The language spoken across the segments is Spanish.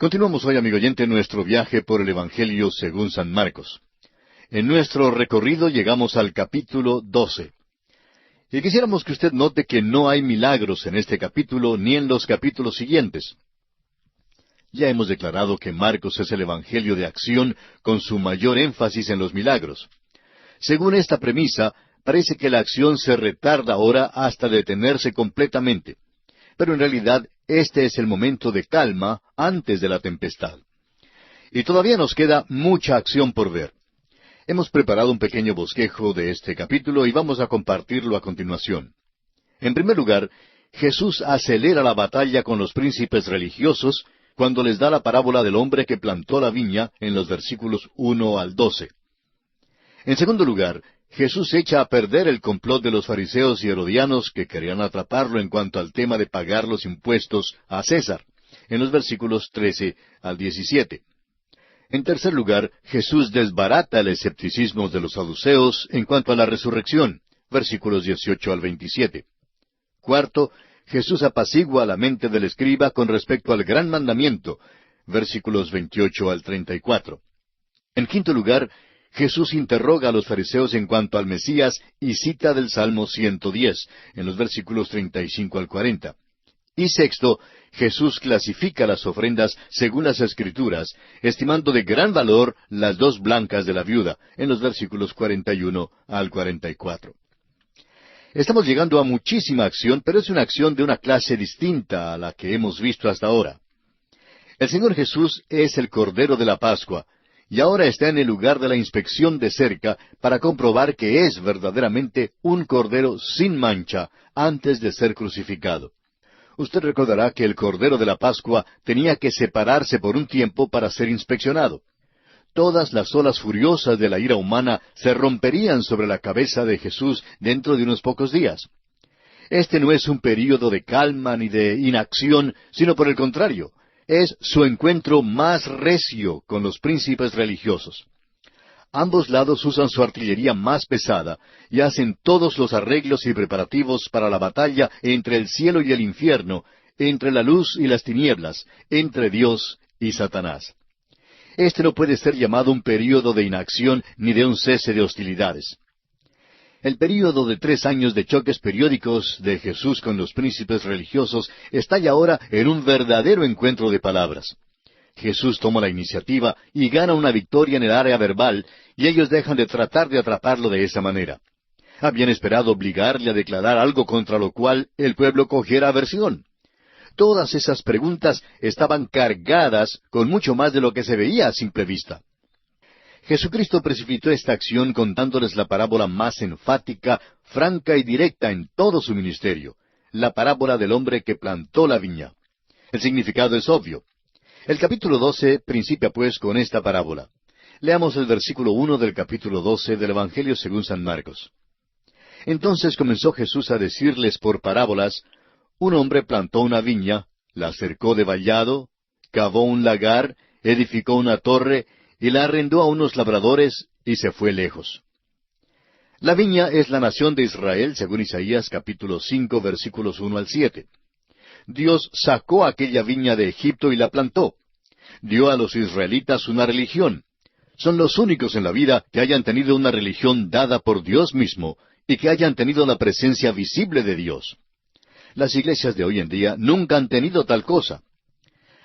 Continuamos hoy, amigo oyente, nuestro viaje por el Evangelio según San Marcos. En nuestro recorrido llegamos al capítulo 12. Y quisiéramos que usted note que no hay milagros en este capítulo ni en los capítulos siguientes. Ya hemos declarado que Marcos es el Evangelio de acción con su mayor énfasis en los milagros. Según esta premisa, parece que la acción se retarda ahora hasta detenerse completamente. Pero en realidad este es el momento de calma antes de la tempestad. Y todavía nos queda mucha acción por ver. Hemos preparado un pequeño bosquejo de este capítulo y vamos a compartirlo a continuación. En primer lugar, Jesús acelera la batalla con los príncipes religiosos cuando les da la parábola del hombre que plantó la viña en los versículos 1 al 12. En segundo lugar, Jesús echa a perder el complot de los fariseos y herodianos que querían atraparlo en cuanto al tema de pagar los impuestos a César, en los versículos 13 al 17. En tercer lugar, Jesús desbarata el escepticismo de los saduceos en cuanto a la resurrección, versículos 18 al 27. Cuarto, Jesús apacigua la mente del escriba con respecto al gran mandamiento, versículos 28 al 34. En quinto lugar, Jesús interroga a los fariseos en cuanto al Mesías y cita del Salmo 110, en los versículos 35 al 40. Y sexto, Jesús clasifica las ofrendas según las Escrituras, estimando de gran valor las 2 blancas de la viuda, en los versículos 41 al 44. Estamos llegando a muchísima acción, pero es una acción de una clase distinta a la que hemos visto hasta ahora. El Señor Jesús es el Cordero de la Pascua, y ahora está en el lugar de la inspección de cerca para comprobar que es verdaderamente un Cordero sin mancha antes de ser crucificado. Usted recordará que el Cordero de la Pascua tenía que separarse por un tiempo para ser inspeccionado. Todas las olas furiosas de la ira humana se romperían sobre la cabeza de Jesús dentro de unos pocos días. Este no es un período de calma ni de inacción, sino por el contrario, es su encuentro más recio con los príncipes religiosos. Ambos lados usan su artillería más pesada y hacen todos los arreglos y preparativos para la batalla entre el cielo y el infierno, entre la luz y las tinieblas, entre Dios y Satanás. Este no puede ser llamado un período de inacción ni de un cese de hostilidades. El período de 3 años de choques periódicos de Jesús con los príncipes religiosos está ya ahora en un verdadero encuentro de palabras. Jesús toma la iniciativa y gana una victoria en el área verbal, y ellos dejan de tratar de atraparlo de esa manera. Habían esperado obligarle a declarar algo contra lo cual el pueblo cogiera aversión. Todas esas preguntas estaban cargadas con mucho más de lo que se veía a simple vista. Jesucristo precipitó esta acción contándoles la parábola más enfática, franca y directa en todo su ministerio, la parábola del hombre que plantó la viña. El significado es obvio. El capítulo 12 principia pues con esta parábola. Leamos el versículo 1 del capítulo 12 del Evangelio según San Marcos. Entonces comenzó Jesús a decirles por parábolas: un hombre plantó una viña, la cercó de vallado, cavó un lagar, edificó una torre, y la arrendó a unos labradores, y se fue lejos. La viña es la nación de Israel, según Isaías capítulo 5, versículos 1 al 7. Dios sacó aquella viña de Egipto y la plantó. Dio a los israelitas una religión. Son los únicos en la vida que hayan tenido una religión dada por Dios mismo, y que hayan tenido la presencia visible de Dios. Las iglesias de hoy en día nunca han tenido tal cosa.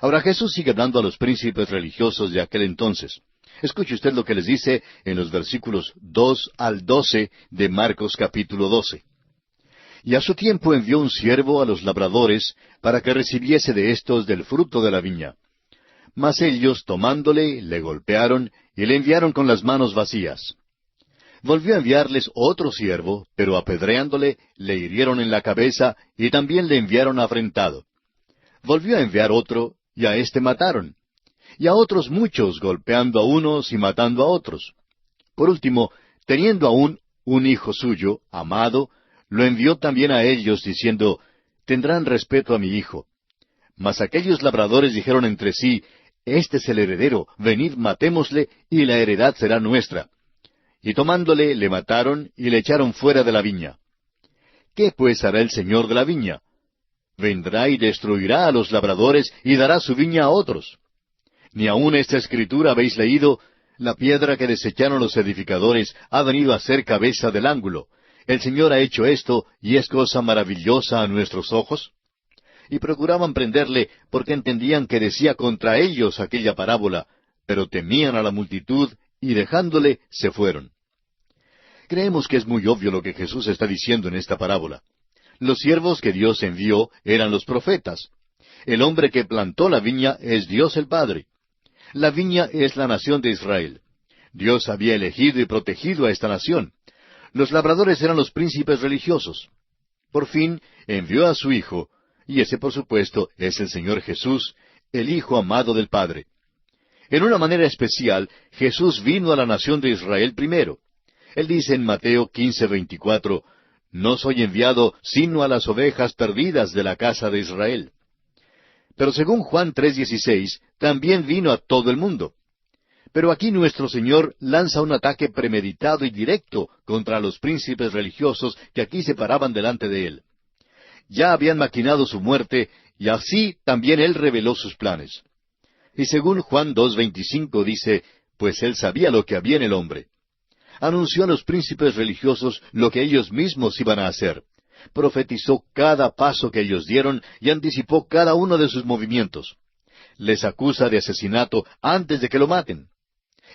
Ahora Jesús sigue hablando a los príncipes religiosos de aquel entonces. Escuche usted lo que les dice en los versículos 2 al 12 de Marcos capítulo 12. Y a su tiempo envió un siervo a los labradores para que recibiese de éstos del fruto de la viña. Mas ellos, tomándole, le golpearon y le enviaron con las manos vacías. Volvió a enviarles otro siervo, pero apedreándole, le hirieron en la cabeza y también le enviaron afrentado. Volvió a enviar otro, y a éste mataron. Y a otros muchos, golpeando a unos y matando a otros. Por último, teniendo aún un hijo suyo, amado, lo envió también a ellos, diciendo: tendrán respeto a mi hijo. Mas aquellos labradores dijeron entre sí: este es el heredero, venid matémosle, y la heredad será nuestra. Y tomándole, le mataron, y le echaron fuera de la viña. ¿Qué pues hará el señor de la viña? Vendrá y destruirá a los labradores, y dará su viña a otros. ¿Ni aun esta escritura habéis leído? La piedra que desecharon los edificadores ha venido a ser cabeza del ángulo. El Señor ha hecho esto, y es cosa maravillosa a nuestros ojos. Y procuraban prenderle, porque entendían que decía contra ellos aquella parábola, pero temían a la multitud, y dejándole, se fueron. Creemos que es muy obvio lo que Jesús está diciendo en esta parábola. Los siervos que Dios envió eran los profetas. El hombre que plantó la viña es Dios el Padre. La viña es la nación de Israel. Dios había elegido y protegido a esta nación. Los labradores eran los príncipes religiosos. Por fin envió a su Hijo, y ese por supuesto es el Señor Jesús, el Hijo amado del Padre. En una manera especial, Jesús vino a la nación de Israel primero. Él dice en Mateo 15:24, «No soy enviado sino a las ovejas perdidas de la casa de Israel». Pero según Juan 3:16, también vino a todo el mundo. Pero aquí nuestro Señor lanza un ataque premeditado y directo contra los príncipes religiosos que aquí se paraban delante de Él. Ya habían maquinado su muerte, y así también Él reveló sus planes. Y según Juan 2:25 dice, «Pues Él sabía lo que había en el hombre». Anunció a los príncipes religiosos lo que ellos mismos iban a hacer. Profetizó cada paso que ellos dieron y anticipó cada uno de sus movimientos. Les acusa de asesinato antes de que lo maten.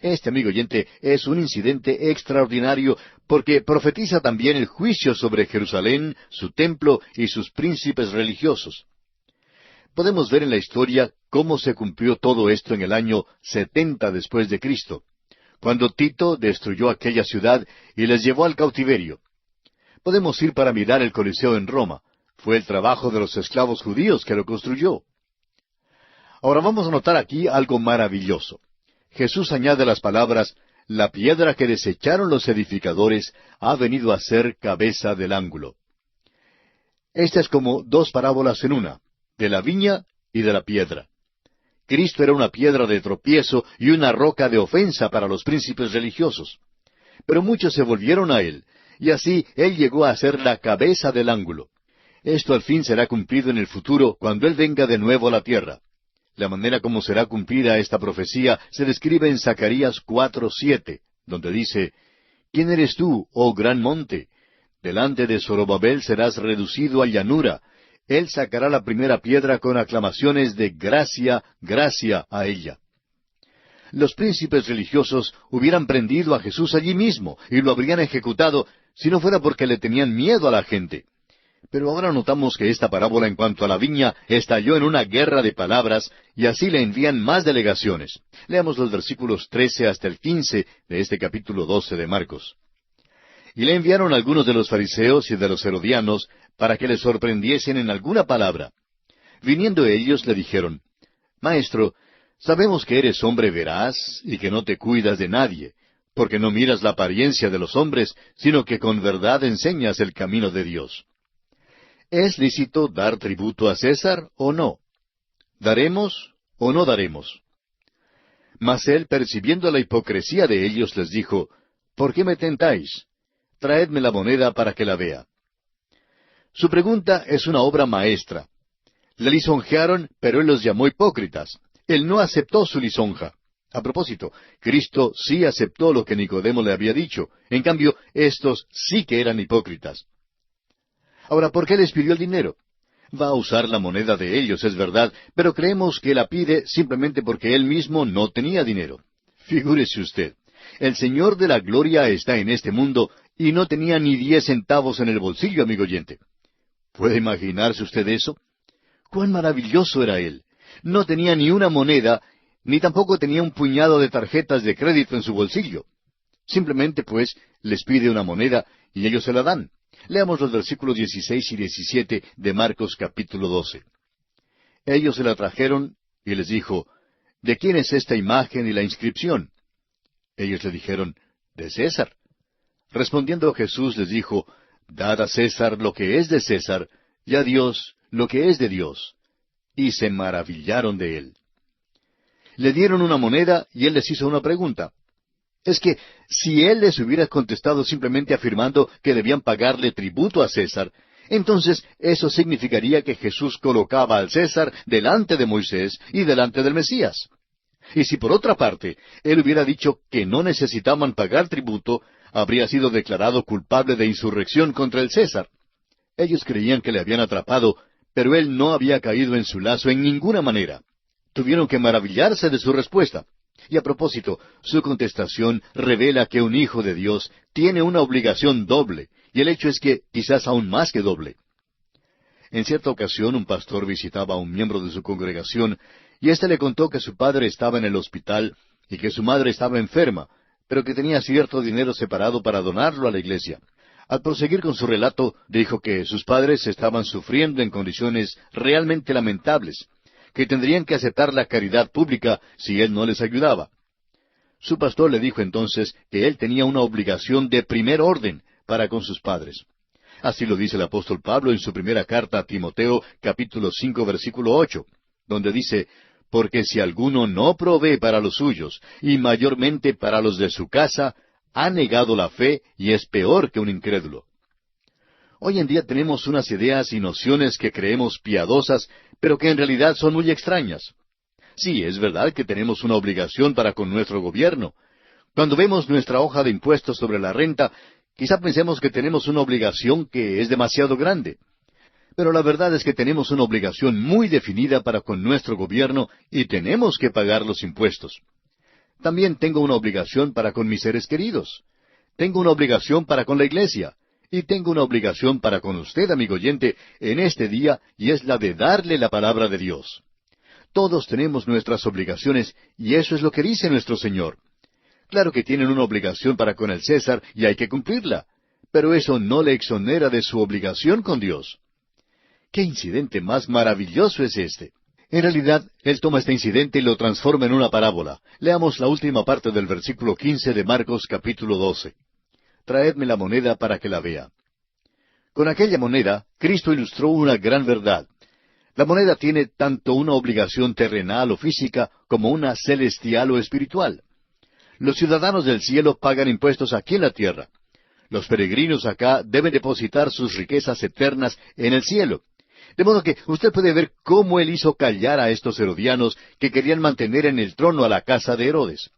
Este, amigo oyente, es un incidente extraordinario porque profetiza también el juicio sobre Jerusalén, su templo y sus príncipes religiosos. Podemos ver en la historia cómo se cumplió todo esto en el año 70 después de Cristo, cuando Tito destruyó aquella ciudad y les llevó al cautiverio. Podemos ir para mirar el Coliseo en Roma. Fue el trabajo de los esclavos judíos que lo construyó. Ahora vamos a notar aquí algo maravilloso. Jesús añade las palabras, «La piedra que desecharon los edificadores ha venido a ser cabeza del ángulo». Esta es como dos parábolas en una, de la viña y de la piedra. Cristo era una piedra de tropiezo y una roca de ofensa para los príncipes religiosos. Pero muchos se volvieron a Él, y así Él llegó a ser la cabeza del ángulo. Esto al fin será cumplido en el futuro cuando Él venga de nuevo a la tierra. La manera como será cumplida esta profecía se describe en Zacarías 4:7, donde dice, «¿Quién eres tú, oh gran monte? Delante de Zorobabel serás reducido a llanura. Él sacará la primera piedra con aclamaciones de gracia, gracia a ella». Los príncipes religiosos hubieran prendido a Jesús allí mismo y lo habrían ejecutado si no fuera porque le tenían miedo a la gente. Pero ahora notamos que esta parábola en cuanto a la viña estalló en una guerra de palabras y así le envían más delegaciones. Leamos los versículos 13 hasta el 15 de este capítulo 12 de Marcos. «Y le enviaron algunos de los fariseos y de los herodianos para que le sorprendiesen en alguna palabra. Viniendo ellos le dijeron, Maestro, sabemos que eres hombre veraz y que no te cuidas de nadie, porque no miras la apariencia de los hombres, sino que con verdad enseñas el camino de Dios. ¿Es lícito dar tributo a César o no? ¿Daremos o no daremos? Mas él, percibiendo la hipocresía de ellos, les dijo, ¿por qué me tentáis? Traedme la moneda para que la vea. Su pregunta es una obra maestra. Le lisonjearon, pero él los llamó hipócritas. Él no aceptó su lisonja. A propósito, Cristo sí aceptó lo que Nicodemo le había dicho. En cambio, estos sí que eran hipócritas. Ahora, ¿por qué les pidió el dinero? Va a usar la moneda de ellos, es verdad, pero creemos que la pide simplemente porque él mismo no tenía dinero. Figúrese usted, el Señor de la Gloria está en este mundo y no tenía ni 10 centavos en el bolsillo, amigo oyente. ¿Puede imaginarse usted eso? ¡Cuán maravilloso era Él! No tenía ni una moneda, ni tampoco tenía un puñado de tarjetas de crédito en su bolsillo. Simplemente, pues, les pide una moneda y ellos se la dan. Leamos los versículos 16 y 17 de Marcos capítulo 12. Ellos se la trajeron y les dijo, ¿de quién es esta imagen y la inscripción? Ellos le dijeron, de César. Respondiendo Jesús les dijo, dad a César lo que es de César, y a Dios lo que es de Dios. Y se maravillaron de él. Le dieron una moneda y él les hizo una pregunta. Es que si él les hubiera contestado simplemente afirmando que debían pagarle tributo a César, entonces eso significaría que Jesús colocaba al César delante de Moisés y delante del Mesías. Y si por otra parte él hubiera dicho que no necesitaban pagar tributo, habría sido declarado culpable de insurrección contra el César. Ellos creían que le habían atrapado, pero él no había caído en su lazo en ninguna manera. Tuvieron que maravillarse de su respuesta. Y a propósito, su contestación revela que un hijo de Dios tiene una obligación doble, y el hecho es que quizás aún más que doble. En cierta ocasión un pastor visitaba a un miembro de su congregación, y éste le contó que su padre estaba en el hospital y que su madre estaba enferma, pero que tenía cierto dinero separado para donarlo a la iglesia. Al proseguir con su relato, dijo que sus padres estaban sufriendo en condiciones realmente lamentables, que tendrían que aceptar la caridad pública si él no les ayudaba. Su pastor le dijo entonces que él tenía una obligación de primer orden para con sus padres. Así lo dice el apóstol Pablo en su primera carta a Timoteo, capítulo 5, versículo 8, donde dice: «Porque si alguno no provee para los suyos, y mayormente para los de su casa, ha negado la fe y es peor que un incrédulo». Hoy en día tenemos unas ideas y nociones que creemos piadosas, pero que en realidad son muy extrañas. Sí, es verdad que tenemos una obligación para con nuestro gobierno. Cuando vemos nuestra hoja de impuestos sobre la renta, quizá pensemos que tenemos una obligación que es demasiado grande. Pero la verdad es que tenemos una obligación muy definida para con nuestro gobierno y tenemos que pagar los impuestos. También tengo una obligación para con mis seres queridos. Tengo una obligación para con la iglesia. Y tengo una obligación para con usted, amigo oyente, en este día, y es la de darle la palabra de Dios. Todos tenemos nuestras obligaciones, y eso es lo que dice nuestro Señor. Claro que tienen una obligación para con el César, y hay que cumplirla, pero eso no le exonera de su obligación con Dios. ¿Qué incidente más maravilloso es este? En realidad, él toma este incidente y lo transforma en una parábola. Leamos la última parte del versículo 15 de Marcos capítulo 12. Traedme la moneda para que la vea. Con aquella moneda, Cristo ilustró una gran verdad. La moneda tiene tanto una obligación terrenal o física como una celestial o espiritual. Los ciudadanos del cielo pagan impuestos aquí en la tierra. Los peregrinos acá deben depositar sus riquezas eternas en el cielo. De modo que usted puede ver cómo él hizo callar a estos herodianos que querían mantener en el trono a la casa de Herodes.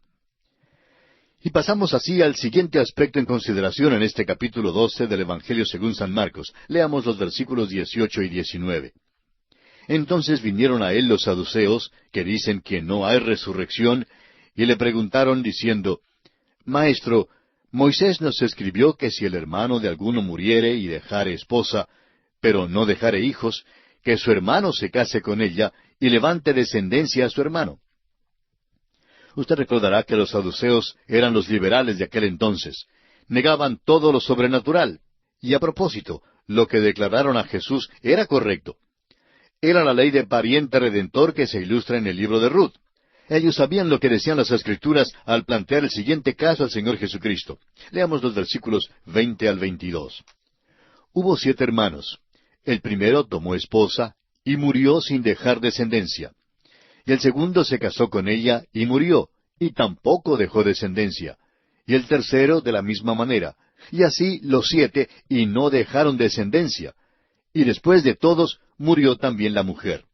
Y pasamos así al siguiente aspecto en consideración en este capítulo 12 del Evangelio según San Marcos. Leamos los versículos 18 y 19. Entonces vinieron a él los saduceos, que dicen que no hay resurrección, y le preguntaron diciendo: «Maestro, Moisés nos escribió que si el hermano de alguno muriere y dejare esposa, pero no dejare hijos, que su hermano se case con ella y levante descendencia a su hermano». Usted recordará que los saduceos eran los liberales de aquel entonces. Negaban todo lo sobrenatural. Y a propósito, lo que declararon a Jesús era correcto. Era la ley de pariente redentor que se ilustra en el libro de Ruth. Ellos sabían lo que decían las Escrituras al plantear el siguiente caso al Señor Jesucristo. Leamos los versículos 20 al 22. Hubo 7 hermanos. El primero tomó esposa y murió sin dejar descendencia. Y el segundo se casó con ella y murió, y tampoco dejó descendencia. Y el tercero de la misma manera. Y así los 7, y no dejaron descendencia. Y después de todos, murió también la mujer.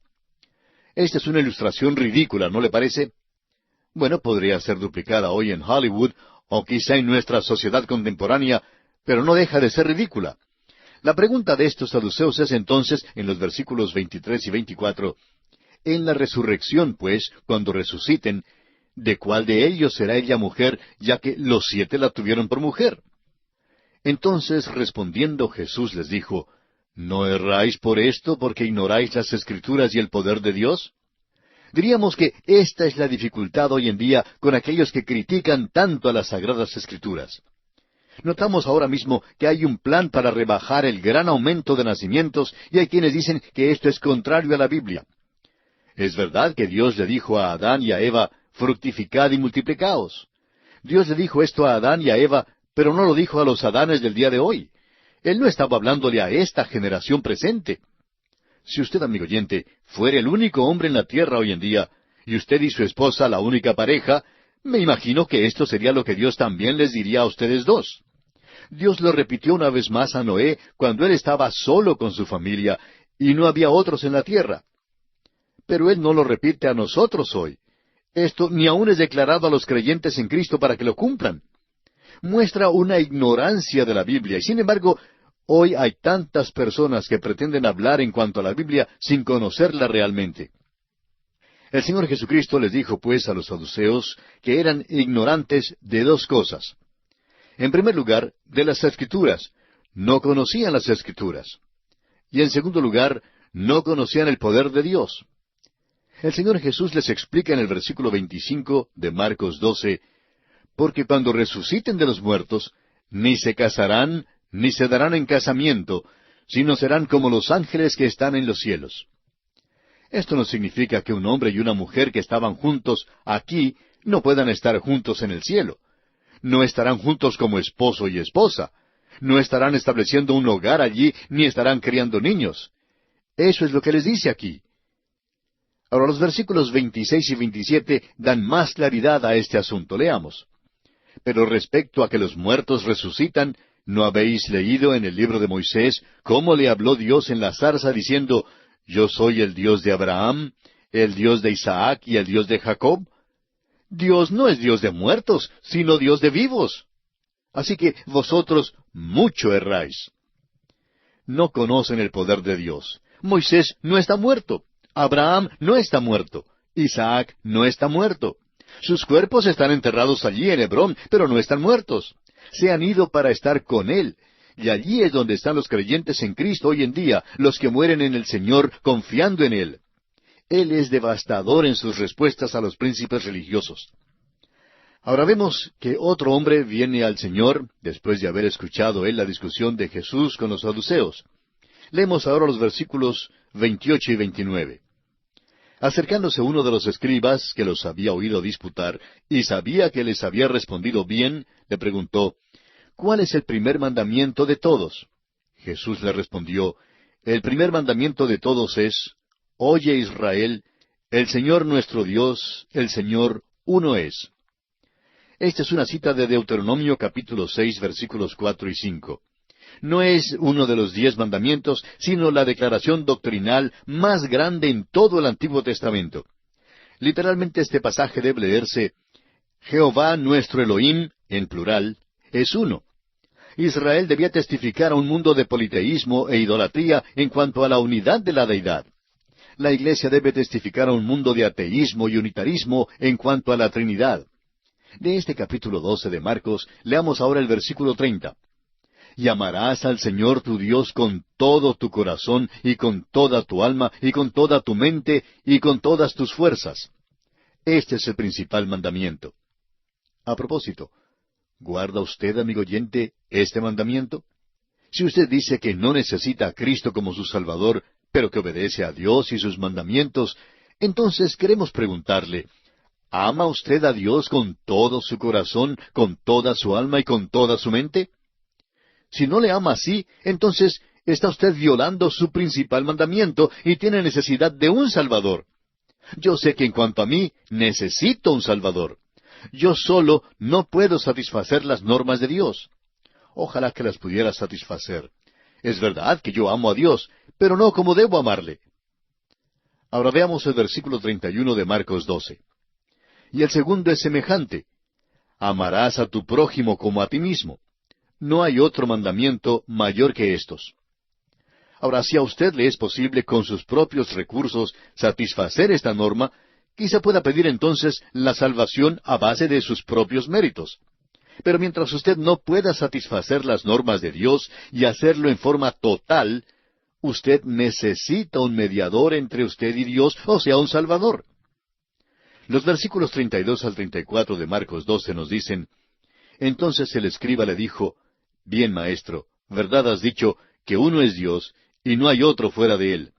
Esta es una ilustración ridícula, ¿no le parece? Bueno, podría ser duplicada hoy en Hollywood, o quizá en nuestra sociedad contemporánea, pero no deja de ser ridícula. La pregunta de estos saduceos es entonces, en los versículos 23 y 24, en la resurrección, pues, cuando resuciten, ¿de cuál de ellos será ella mujer, ya que los 7 la tuvieron por mujer? Entonces, respondiendo Jesús les dijo: ¿No erráis por esto, porque ignoráis las Escrituras y el poder de Dios? Diríamos que esta es la dificultad hoy en día con aquellos que critican tanto a las Sagradas Escrituras. Notamos ahora mismo que hay un plan para rebajar el gran aumento de nacimientos, y hay quienes dicen que esto es contrario a la Biblia. Es verdad que Dios le dijo a Adán y a Eva: fructificad y multiplicaos. Dios le dijo esto a Adán y a Eva, pero no lo dijo a los Adanes del día de hoy. Él no estaba hablándole a esta generación presente. Si usted, amigo oyente, fuera el único hombre en la tierra hoy en día, y usted y su esposa la única pareja, me imagino que esto sería lo que Dios también les diría a ustedes dos. Dios lo repitió una vez más a Noé cuando él estaba solo con su familia y no había otros en la tierra. Pero Él no lo repite a nosotros hoy. Esto ni aun es declarado a los creyentes en Cristo para que lo cumplan. Muestra una ignorancia de la Biblia, y sin embargo, hoy hay tantas personas que pretenden hablar en cuanto a la Biblia sin conocerla realmente. El Señor Jesucristo les dijo pues a los saduceos que eran ignorantes de dos cosas. En primer lugar, de las Escrituras. No conocían las Escrituras. Y en segundo lugar, no conocían el poder de Dios. El Señor Jesús les explica en el versículo 25 de Marcos 12, porque cuando resuciten de los muertos, ni se casarán, ni se darán en casamiento, sino serán como los ángeles que están en los cielos. Esto no significa que un hombre y una mujer que estaban juntos aquí no puedan estar juntos en el cielo. No estarán juntos como esposo y esposa. No estarán estableciendo un hogar allí, ni estarán criando niños. Eso es lo que les dice aquí. Ahora los versículos 26 y 27 dan más claridad a este asunto. Leamos. Pero respecto a que los muertos resucitan, ¿no habéis leído en el libro de Moisés cómo le habló Dios en la zarza diciendo, Yo soy el Dios de Abraham, el Dios de Isaac y el Dios de Jacob? Dios no es Dios de muertos, sino Dios de vivos. Así que vosotros mucho erráis. No conocen el poder de Dios. Moisés no está muerto. Abraham no está muerto. Isaac no está muerto. Sus cuerpos están enterrados allí en Hebrón, pero no están muertos. Se han ido para estar con Él. Y allí es donde están los creyentes en Cristo hoy en día, los que mueren en el Señor confiando en Él. Él es devastador en sus respuestas a los príncipes religiosos. Ahora vemos que otro hombre viene al Señor, después de haber escuchado él la discusión de Jesús con los saduceos. Leemos ahora los versículos 28 y 29. Acercándose uno de los escribas, que los había oído disputar, y sabía que les había respondido bien, le preguntó, ¿Cuál es el primer mandamiento de todos? Jesús le respondió, El primer mandamiento de todos es, Oye Israel, el Señor nuestro Dios, el Señor uno es. Esta es una cita de Deuteronomio capítulo 6, versículos 4 y 5. No es uno de los 10 mandamientos, sino la declaración doctrinal más grande en todo el Antiguo Testamento. Literalmente este pasaje debe leerse, Jehová nuestro Elohim, en plural, es uno. Israel debía testificar a un mundo de politeísmo e idolatría en cuanto a la unidad de la deidad. La Iglesia debe testificar a un mundo de ateísmo y unitarismo en cuanto a la Trinidad. De este capítulo 12 de Marcos, leamos ahora el versículo 30. Y amarás al Señor tu Dios con todo tu corazón, y con toda tu alma, y con toda tu mente, y con todas tus fuerzas. Este es el principal mandamiento. A propósito, ¿guarda usted, amigo oyente, este mandamiento? Si usted dice que no necesita a Cristo como su Salvador, pero que obedece a Dios y sus mandamientos, entonces queremos preguntarle, ¿ama usted a Dios con todo su corazón, con toda su alma y con toda su mente? Si no le ama así, entonces está usted violando su principal mandamiento y tiene necesidad de un Salvador. Yo sé que en cuanto a mí, necesito un Salvador. Yo solo no puedo satisfacer las normas de Dios. Ojalá que las pudiera satisfacer. Es verdad que yo amo a Dios, pero no como debo amarle. Ahora veamos el versículo 31 de Marcos 12. Y el segundo es semejante. Amarás a tu prójimo como a ti mismo. No hay otro mandamiento mayor que estos. Ahora, si a usted le es posible con sus propios recursos satisfacer esta norma, quizá pueda pedir entonces la salvación a base de sus propios méritos. Pero mientras usted no pueda satisfacer las normas de Dios y hacerlo en forma total, usted necesita un mediador entre usted y Dios, o sea, un Salvador. Los versículos 32 al 34 de Marcos 12 nos dicen, Entonces el escriba le dijo, Bien, maestro, verdad has dicho que uno es Dios, y no hay otro fuera de él.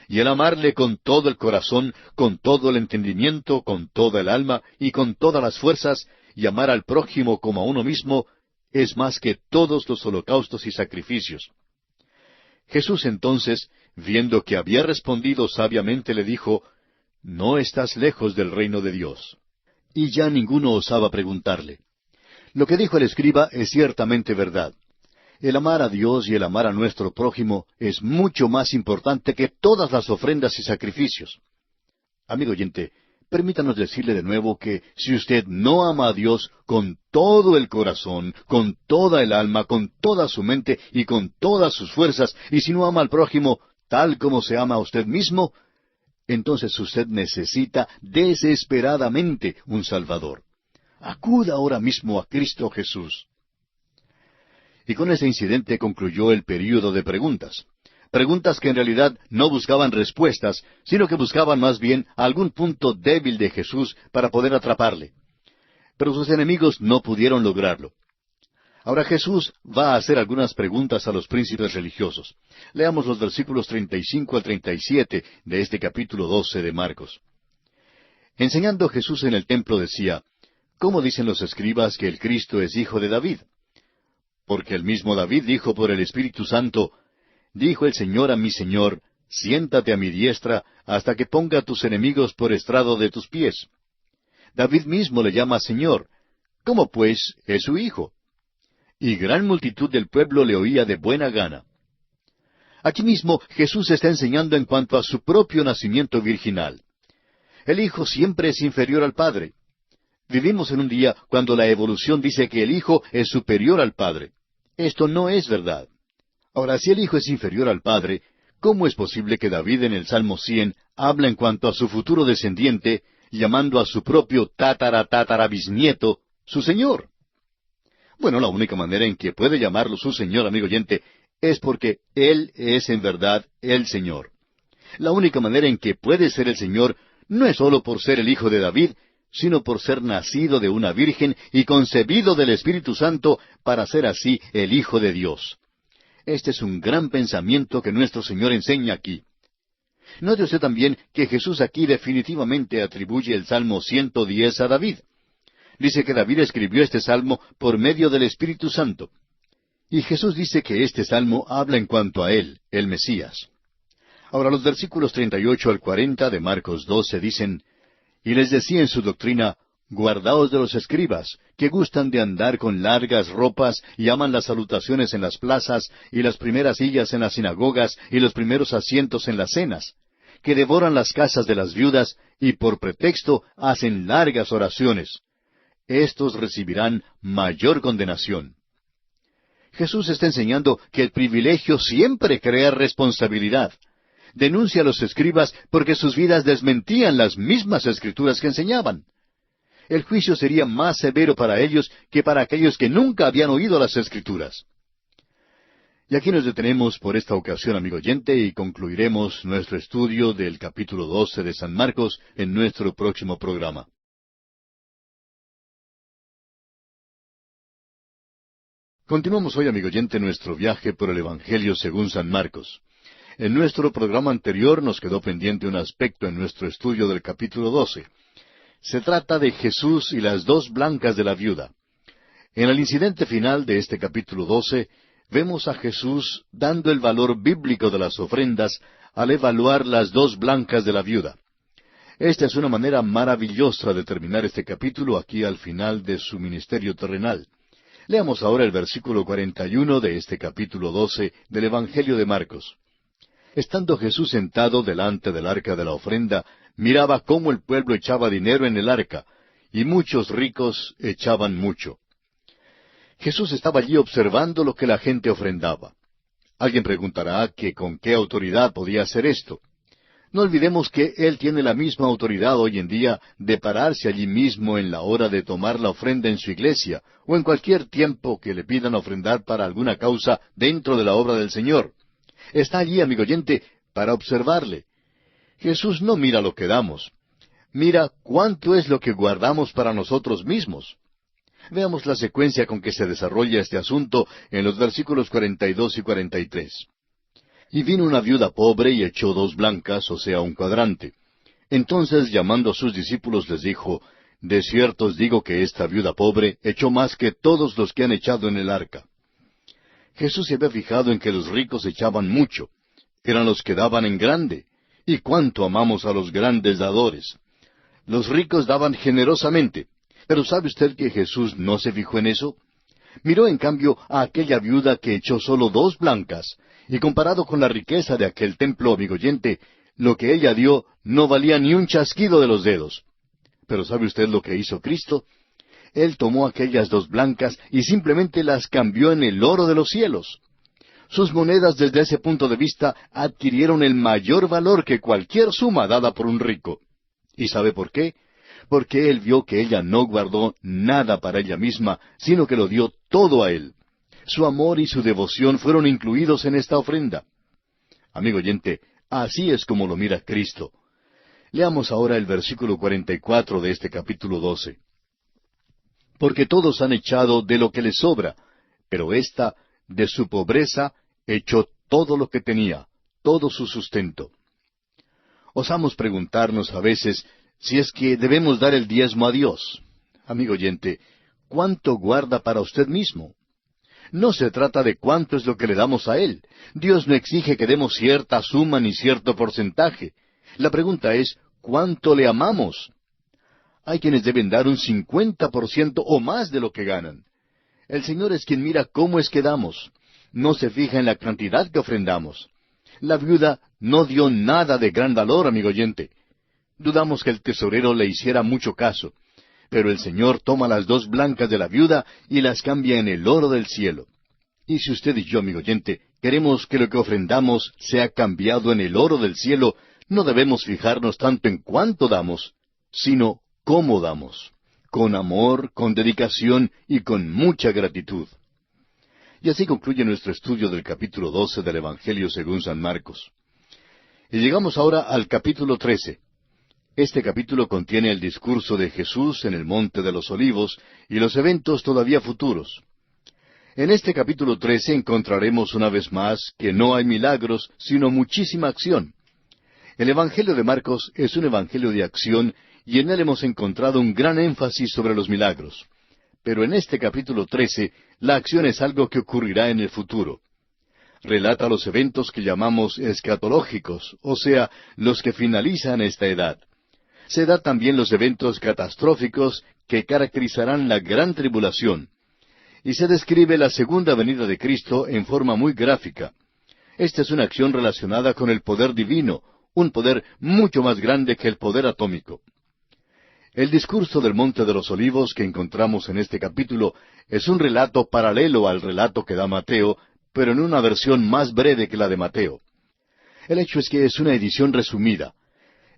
Y el amarle con todo el corazón, con todo el entendimiento, con toda el alma y con todas las fuerzas, y amar al prójimo como a uno mismo, es más que todos los holocaustos y sacrificios. Jesús entonces, viendo que había respondido sabiamente, le dijo, No estás lejos del reino de Dios. Y ya ninguno osaba preguntarle. Lo que dijo el escriba es ciertamente verdad. El amar a Dios y el amar a nuestro prójimo es mucho más importante que todas las ofrendas y sacrificios. Amigo oyente, Permítanos decirle de nuevo que si usted no ama a Dios con todo el corazón, con toda el alma, con toda su mente y con todas sus fuerzas, y si no ama al prójimo tal como se ama a usted mismo, entonces usted necesita desesperadamente un Salvador. Acuda ahora mismo a Cristo Jesús. Y con ese incidente concluyó el período de preguntas. Preguntas que en realidad no buscaban respuestas, sino que buscaban más bien algún punto débil de Jesús para poder atraparle. Pero sus enemigos no pudieron lograrlo. Ahora Jesús va a hacer algunas preguntas a los príncipes religiosos. Leamos los versículos 35 al 37 de este capítulo 12 de Marcos. Enseñando Jesús en el templo decía, ¿cómo dicen los escribas que el Cristo es hijo de David? Porque el mismo David dijo por el Espíritu Santo, dijo el Señor a mi Señor, siéntate a mi diestra hasta que ponga a tus enemigos por estrado de tus pies. David mismo le llama Señor. ¿Cómo pues es su hijo? Y gran multitud del pueblo le oía de buena gana. Aquí mismo Jesús está enseñando en cuanto a su propio nacimiento virginal. El Hijo siempre es inferior al Padre. Vivimos en un día cuando la evolución dice que el Hijo es superior al Padre. Esto no es verdad. Ahora, si el Hijo es inferior al Padre, ¿cómo es posible que David en el Salmo 100 habla en cuanto a su futuro descendiente, llamando a su propio bisnieto su Señor? Bueno, la única manera en que puede llamarlo su Señor, amigo oyente, es porque Él es en verdad el Señor. La única manera en que puede ser el Señor no es sólo por ser el Hijo de David, sino por ser nacido de una virgen y concebido del Espíritu Santo para ser así el Hijo de Dios. Este es un gran pensamiento que nuestro Señor enseña aquí. Note usted también que Jesús aquí definitivamente atribuye el Salmo 110 a David. Dice que David escribió este salmo por medio del Espíritu Santo. Y Jesús dice que este salmo habla en cuanto a Él, el Mesías. Ahora los versículos 38 al 40 de Marcos 12 dicen, y les decía en su doctrina, guardaos de los escribas, que gustan de andar con largas ropas y aman las salutaciones en las plazas y las primeras sillas en las sinagogas y los primeros asientos en las cenas, que devoran las casas de las viudas y por pretexto hacen largas oraciones. Estos recibirán mayor condenación. Jesús está enseñando que el privilegio siempre crea responsabilidad. Denuncia a los escribas porque sus vidas desmentían las mismas escrituras que enseñaban. El juicio sería más severo para ellos que para aquellos que nunca habían oído las escrituras. Y aquí nos detenemos por esta ocasión, amigo oyente, y concluiremos nuestro estudio del capítulo 12 de San Marcos en nuestro próximo programa. Continuamos hoy, amigo oyente, nuestro viaje por el Evangelio según San Marcos. En nuestro programa anterior nos quedó pendiente un aspecto en nuestro estudio del capítulo 12. Se trata de Jesús y las dos blancas de la viuda. En el incidente final de este capítulo 12, vemos a Jesús dando el valor bíblico de las ofrendas al evaluar las dos blancas de la viuda. Esta es una manera maravillosa de terminar este capítulo aquí al final de su ministerio terrenal. Leamos ahora el versículo 41 de este capítulo 12 del Evangelio de Marcos. Estando Jesús sentado delante del arca de la ofrenda, miraba cómo el pueblo echaba dinero en el arca, y muchos ricos echaban mucho. Jesús estaba allí observando lo que la gente ofrendaba. Alguien preguntará que con qué autoridad podía hacer esto. No olvidemos que Él tiene la misma autoridad hoy en día de pararse allí mismo en la hora de tomar la ofrenda en su iglesia, o en cualquier tiempo que le pidan ofrendar para alguna causa dentro de la obra del Señor. Está allí, amigo oyente, para observarle. Jesús no mira lo que damos. Mira cuánto es lo que guardamos para nosotros mismos. Veamos la secuencia con que se desarrolla este asunto en los versículos 42 y 43. Y vino una viuda pobre y echó 2 blancas, o sea, un cuadrante. Entonces, llamando a sus discípulos, les dijo, de cierto os digo que esta viuda pobre echó más que todos los que han echado en el arca. Jesús se había fijado en que los ricos echaban mucho. Eran los que daban en grande. ¿Y cuánto amamos a los grandes dadores? Los ricos daban generosamente. Pero ¿sabe usted que Jesús no se fijó en eso? Miró en cambio a aquella viuda que echó solo 2 blancas, y comparado con la riqueza de aquel templo, amigo oyente, lo que ella dio no valía ni un chasquido de los dedos. Pero ¿sabe usted lo que hizo Cristo? Él tomó aquellas dos blancas y simplemente las cambió en el oro de los cielos. Sus monedas desde ese punto de vista adquirieron el mayor valor que cualquier suma dada por un rico. ¿Y sabe por qué? Porque él vio que ella no guardó nada para ella misma, sino que lo dio todo a él. Su amor y su devoción fueron incluidos en esta ofrenda. Amigo oyente, así es como lo mira Cristo. Leamos ahora el versículo 44 de este capítulo 12. Porque todos han echado de lo que les sobra, pero ésta, de su pobreza, echó todo lo que tenía, todo su sustento. Osamos preguntarnos a veces si es que debemos dar el diezmo a Dios. Amigo oyente, ¿cuánto guarda para usted mismo? No se trata de cuánto es lo que le damos a Él. Dios no exige que demos cierta suma ni cierto porcentaje. La pregunta es, ¿cuánto le amamos? Hay quienes deben dar un 50% o más de lo que ganan. El Señor es quien mira cómo es que damos. No se fija en la cantidad que ofrendamos. La viuda no dio nada de gran valor, amigo oyente. Dudamos que el tesorero le hiciera mucho caso. Pero el Señor toma las dos blancas de la viuda y las cambia en el oro del cielo. Y si usted y yo, amigo oyente, queremos que lo que ofrendamos sea cambiado en el oro del cielo, no debemos fijarnos tanto en cuánto damos, sino cómo damos, con amor, con dedicación y con mucha gratitud. Y así concluye nuestro estudio del capítulo 12 del Evangelio según San Marcos. Y llegamos ahora al capítulo 13. Este capítulo contiene el discurso de Jesús en el Monte de los Olivos y los eventos todavía futuros. En este capítulo 13 encontraremos una vez más que no hay milagros, sino muchísima acción. El Evangelio de Marcos es un evangelio de acción y en él hemos encontrado un gran énfasis sobre los milagros. Pero en este capítulo 13, la acción es algo que ocurrirá en el futuro. Relata los eventos que llamamos escatológicos, o sea, los que finalizan esta edad. Se da también los eventos catastróficos que caracterizarán la gran tribulación. Y se describe la segunda venida de Cristo en forma muy gráfica. Esta es una acción relacionada con el poder divino, un poder mucho más grande que el poder atómico. El discurso del Monte de los Olivos que encontramos en este capítulo es un relato paralelo al relato que da Mateo, pero en una versión más breve que la de Mateo. El hecho es que es una edición resumida.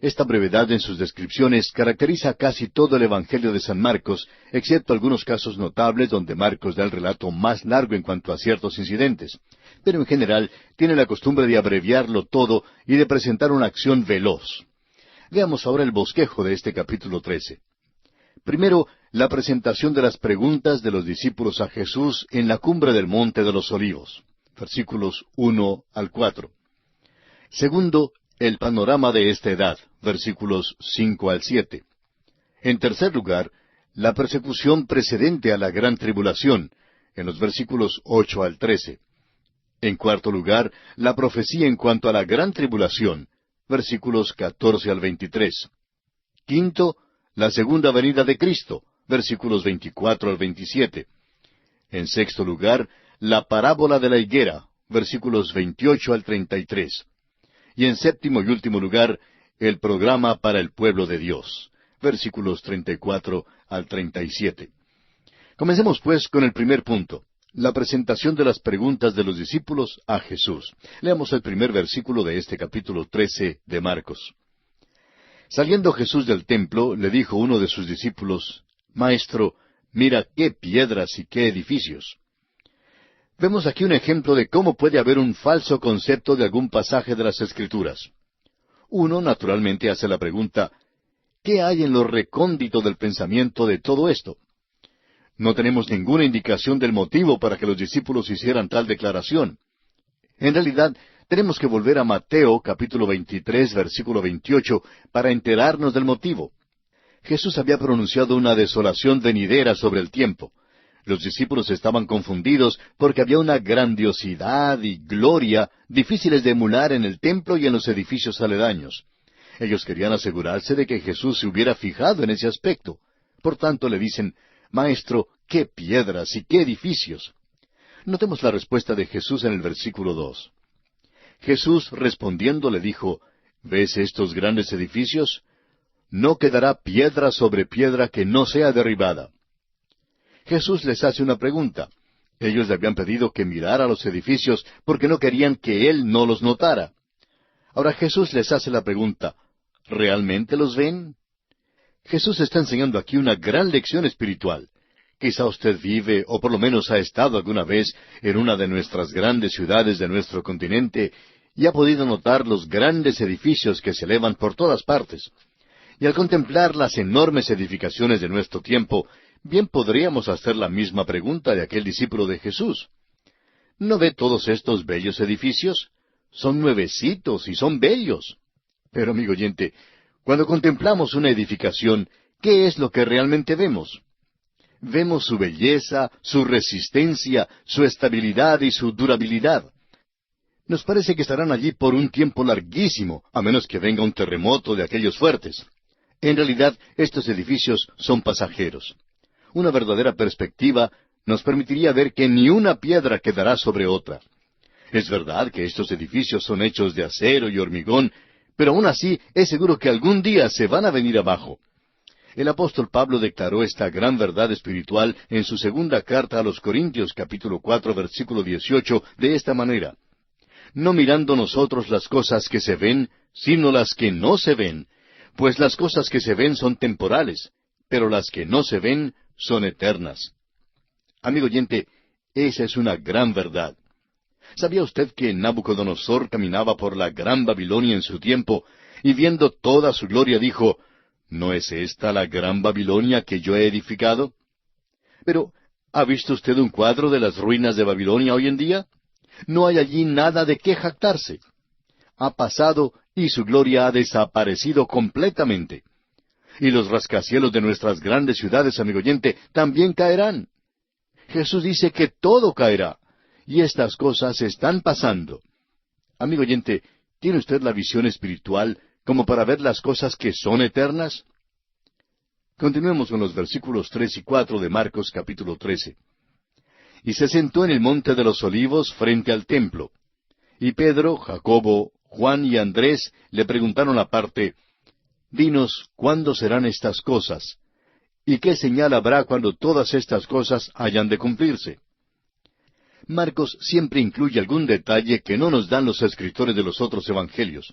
Esta brevedad en sus descripciones caracteriza casi todo el Evangelio de San Marcos, excepto algunos casos notables donde Marcos da el relato más largo en cuanto a ciertos incidentes. Pero en general tiene la costumbre de abreviarlo todo y de presentar una acción veloz. Veamos ahora el bosquejo de este capítulo 13. Primero, la presentación de las preguntas de los discípulos a Jesús en la cumbre del Monte de los Olivos, versículos 1 al 4. Segundo, el panorama de esta edad, versículos 5 al 7. En tercer lugar, la persecución precedente a la gran tribulación, en los versículos 8 al 13. En cuarto lugar, la profecía en cuanto a la gran tribulación, versículos 14 al 23. Quinto, la segunda venida de Cristo, versículos 24 al 27. En sexto lugar, la parábola de la higuera, versículos 28 al 33. Y en séptimo y último lugar, el programa para el pueblo de Dios, versículos 34 al 37. Comencemos pues con el primer punto, la presentación de las preguntas de los discípulos a Jesús. Leamos el primer versículo de este capítulo 13 de Marcos. Saliendo Jesús del templo, le dijo uno de sus discípulos, Maestro, mira qué piedras y qué edificios. Vemos aquí un ejemplo de cómo puede haber un falso concepto de algún pasaje de las Escrituras. Uno, naturalmente, hace la pregunta, ¿qué hay en lo recóndito del pensamiento de todo esto? No tenemos ninguna indicación del motivo para que los discípulos hicieran tal declaración. En realidad, tenemos que volver a Mateo, capítulo 23, versículo 28, para enterarnos del motivo. Jesús había pronunciado una desolación venidera sobre el tiempo. Los discípulos estaban confundidos porque había una grandiosidad y gloria difíciles de emular en el templo y en los edificios aledaños. Ellos querían asegurarse de que Jesús se hubiera fijado en ese aspecto. Por tanto, le dicen, Maestro, qué piedras y qué edificios. Notemos la respuesta de Jesús en el versículo 2. Jesús respondiendo le dijo, ¿ves estos grandes edificios? no quedará piedra sobre piedra que no sea derribada. Jesús les hace una pregunta. Ellos le habían pedido que mirara los edificios porque no querían que Él no los notara. Ahora Jesús les hace la pregunta, ¿realmente los ven? Jesús está enseñando aquí una gran lección espiritual. Quizá usted vive, o por lo menos ha estado alguna vez, en una de nuestras grandes ciudades de nuestro continente, y ha podido notar los grandes edificios que se elevan por todas partes. Y al contemplar las enormes edificaciones de nuestro tiempo, bien podríamos hacer la misma pregunta de aquel discípulo de Jesús. ¿No ve todos estos bellos edificios? Son nuevecitos y son bellos. Pero, amigo oyente, cuando contemplamos una edificación, ¿qué es lo que realmente vemos? Vemos su belleza, su resistencia, su estabilidad y su durabilidad. Nos parece que estarán allí por un tiempo larguísimo, a menos que venga un terremoto de aquellos fuertes. En realidad, estos edificios son pasajeros. Una verdadera perspectiva nos permitiría ver que ni una piedra quedará sobre otra. Es verdad que estos edificios son hechos de acero y hormigón, pero aún así es seguro que algún día se van a venir abajo. El apóstol Pablo declaró esta gran verdad espiritual en su segunda carta a los Corintios, capítulo 4, versículo 18, de esta manera: no mirando nosotros las cosas que se ven, sino las que no se ven, pues las cosas que se ven son temporales, pero las que no se ven son eternas. Amigo oyente, esa es una gran verdad. ¿Sabía usted que Nabucodonosor caminaba por la gran Babilonia en su tiempo, y viendo toda su gloria dijo, ¿no es esta la gran Babilonia que yo he edificado? Pero, ¿ha visto usted un cuadro de las ruinas de Babilonia hoy en día? No hay allí nada de qué jactarse. Ha pasado y su gloria ha desaparecido completamente. Y los rascacielos de nuestras grandes ciudades, amigo oyente, también caerán. Jesús dice que todo caerá. Y estas cosas están pasando. Amigo oyente, ¿tiene usted la visión espiritual como para ver las cosas que son eternas? Continuemos con los versículos 3 y 4 de Marcos capítulo 13. Y se sentó en el monte de los olivos frente al templo. Y Pedro, Jacobo, Juan y Andrés le preguntaron aparte, dinos, ¿cuándo serán estas cosas? ¿Y qué señal habrá cuando todas estas cosas hayan de cumplirse? Marcos siempre incluye algún detalle que no nos dan los escritores de los otros evangelios.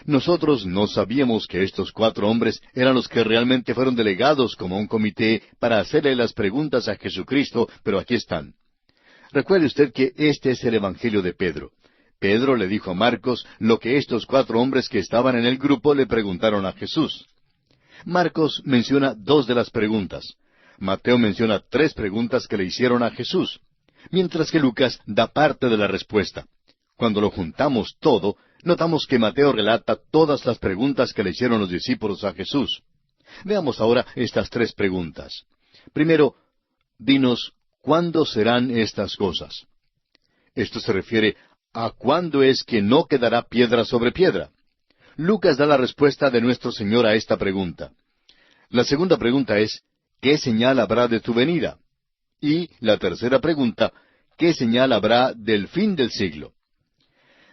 Nosotros no sabíamos que estos 4 hombres eran los que realmente fueron delegados como un comité para hacerle las preguntas a Jesucristo, pero aquí están. Recuerde usted que este es el evangelio de Pedro. Pedro le dijo a Marcos lo que estos 4 hombres que estaban en el grupo le preguntaron a Jesús. Marcos menciona 2 de las preguntas. Mateo menciona 3 preguntas que le hicieron a Jesús, mientras que Lucas da parte de la respuesta. Cuando lo juntamos todo, notamos que Mateo relata todas las preguntas que le hicieron los discípulos a Jesús. Veamos ahora estas 3 preguntas. Primero, dinos, ¿cuándo serán estas cosas? Esto se refiere a cuándo es que no quedará piedra sobre piedra. Lucas da la respuesta de nuestro Señor a esta pregunta. La segunda pregunta es, ¿qué señal habrá de tu venida? Y la tercera pregunta, ¿qué señal habrá del fin del siglo?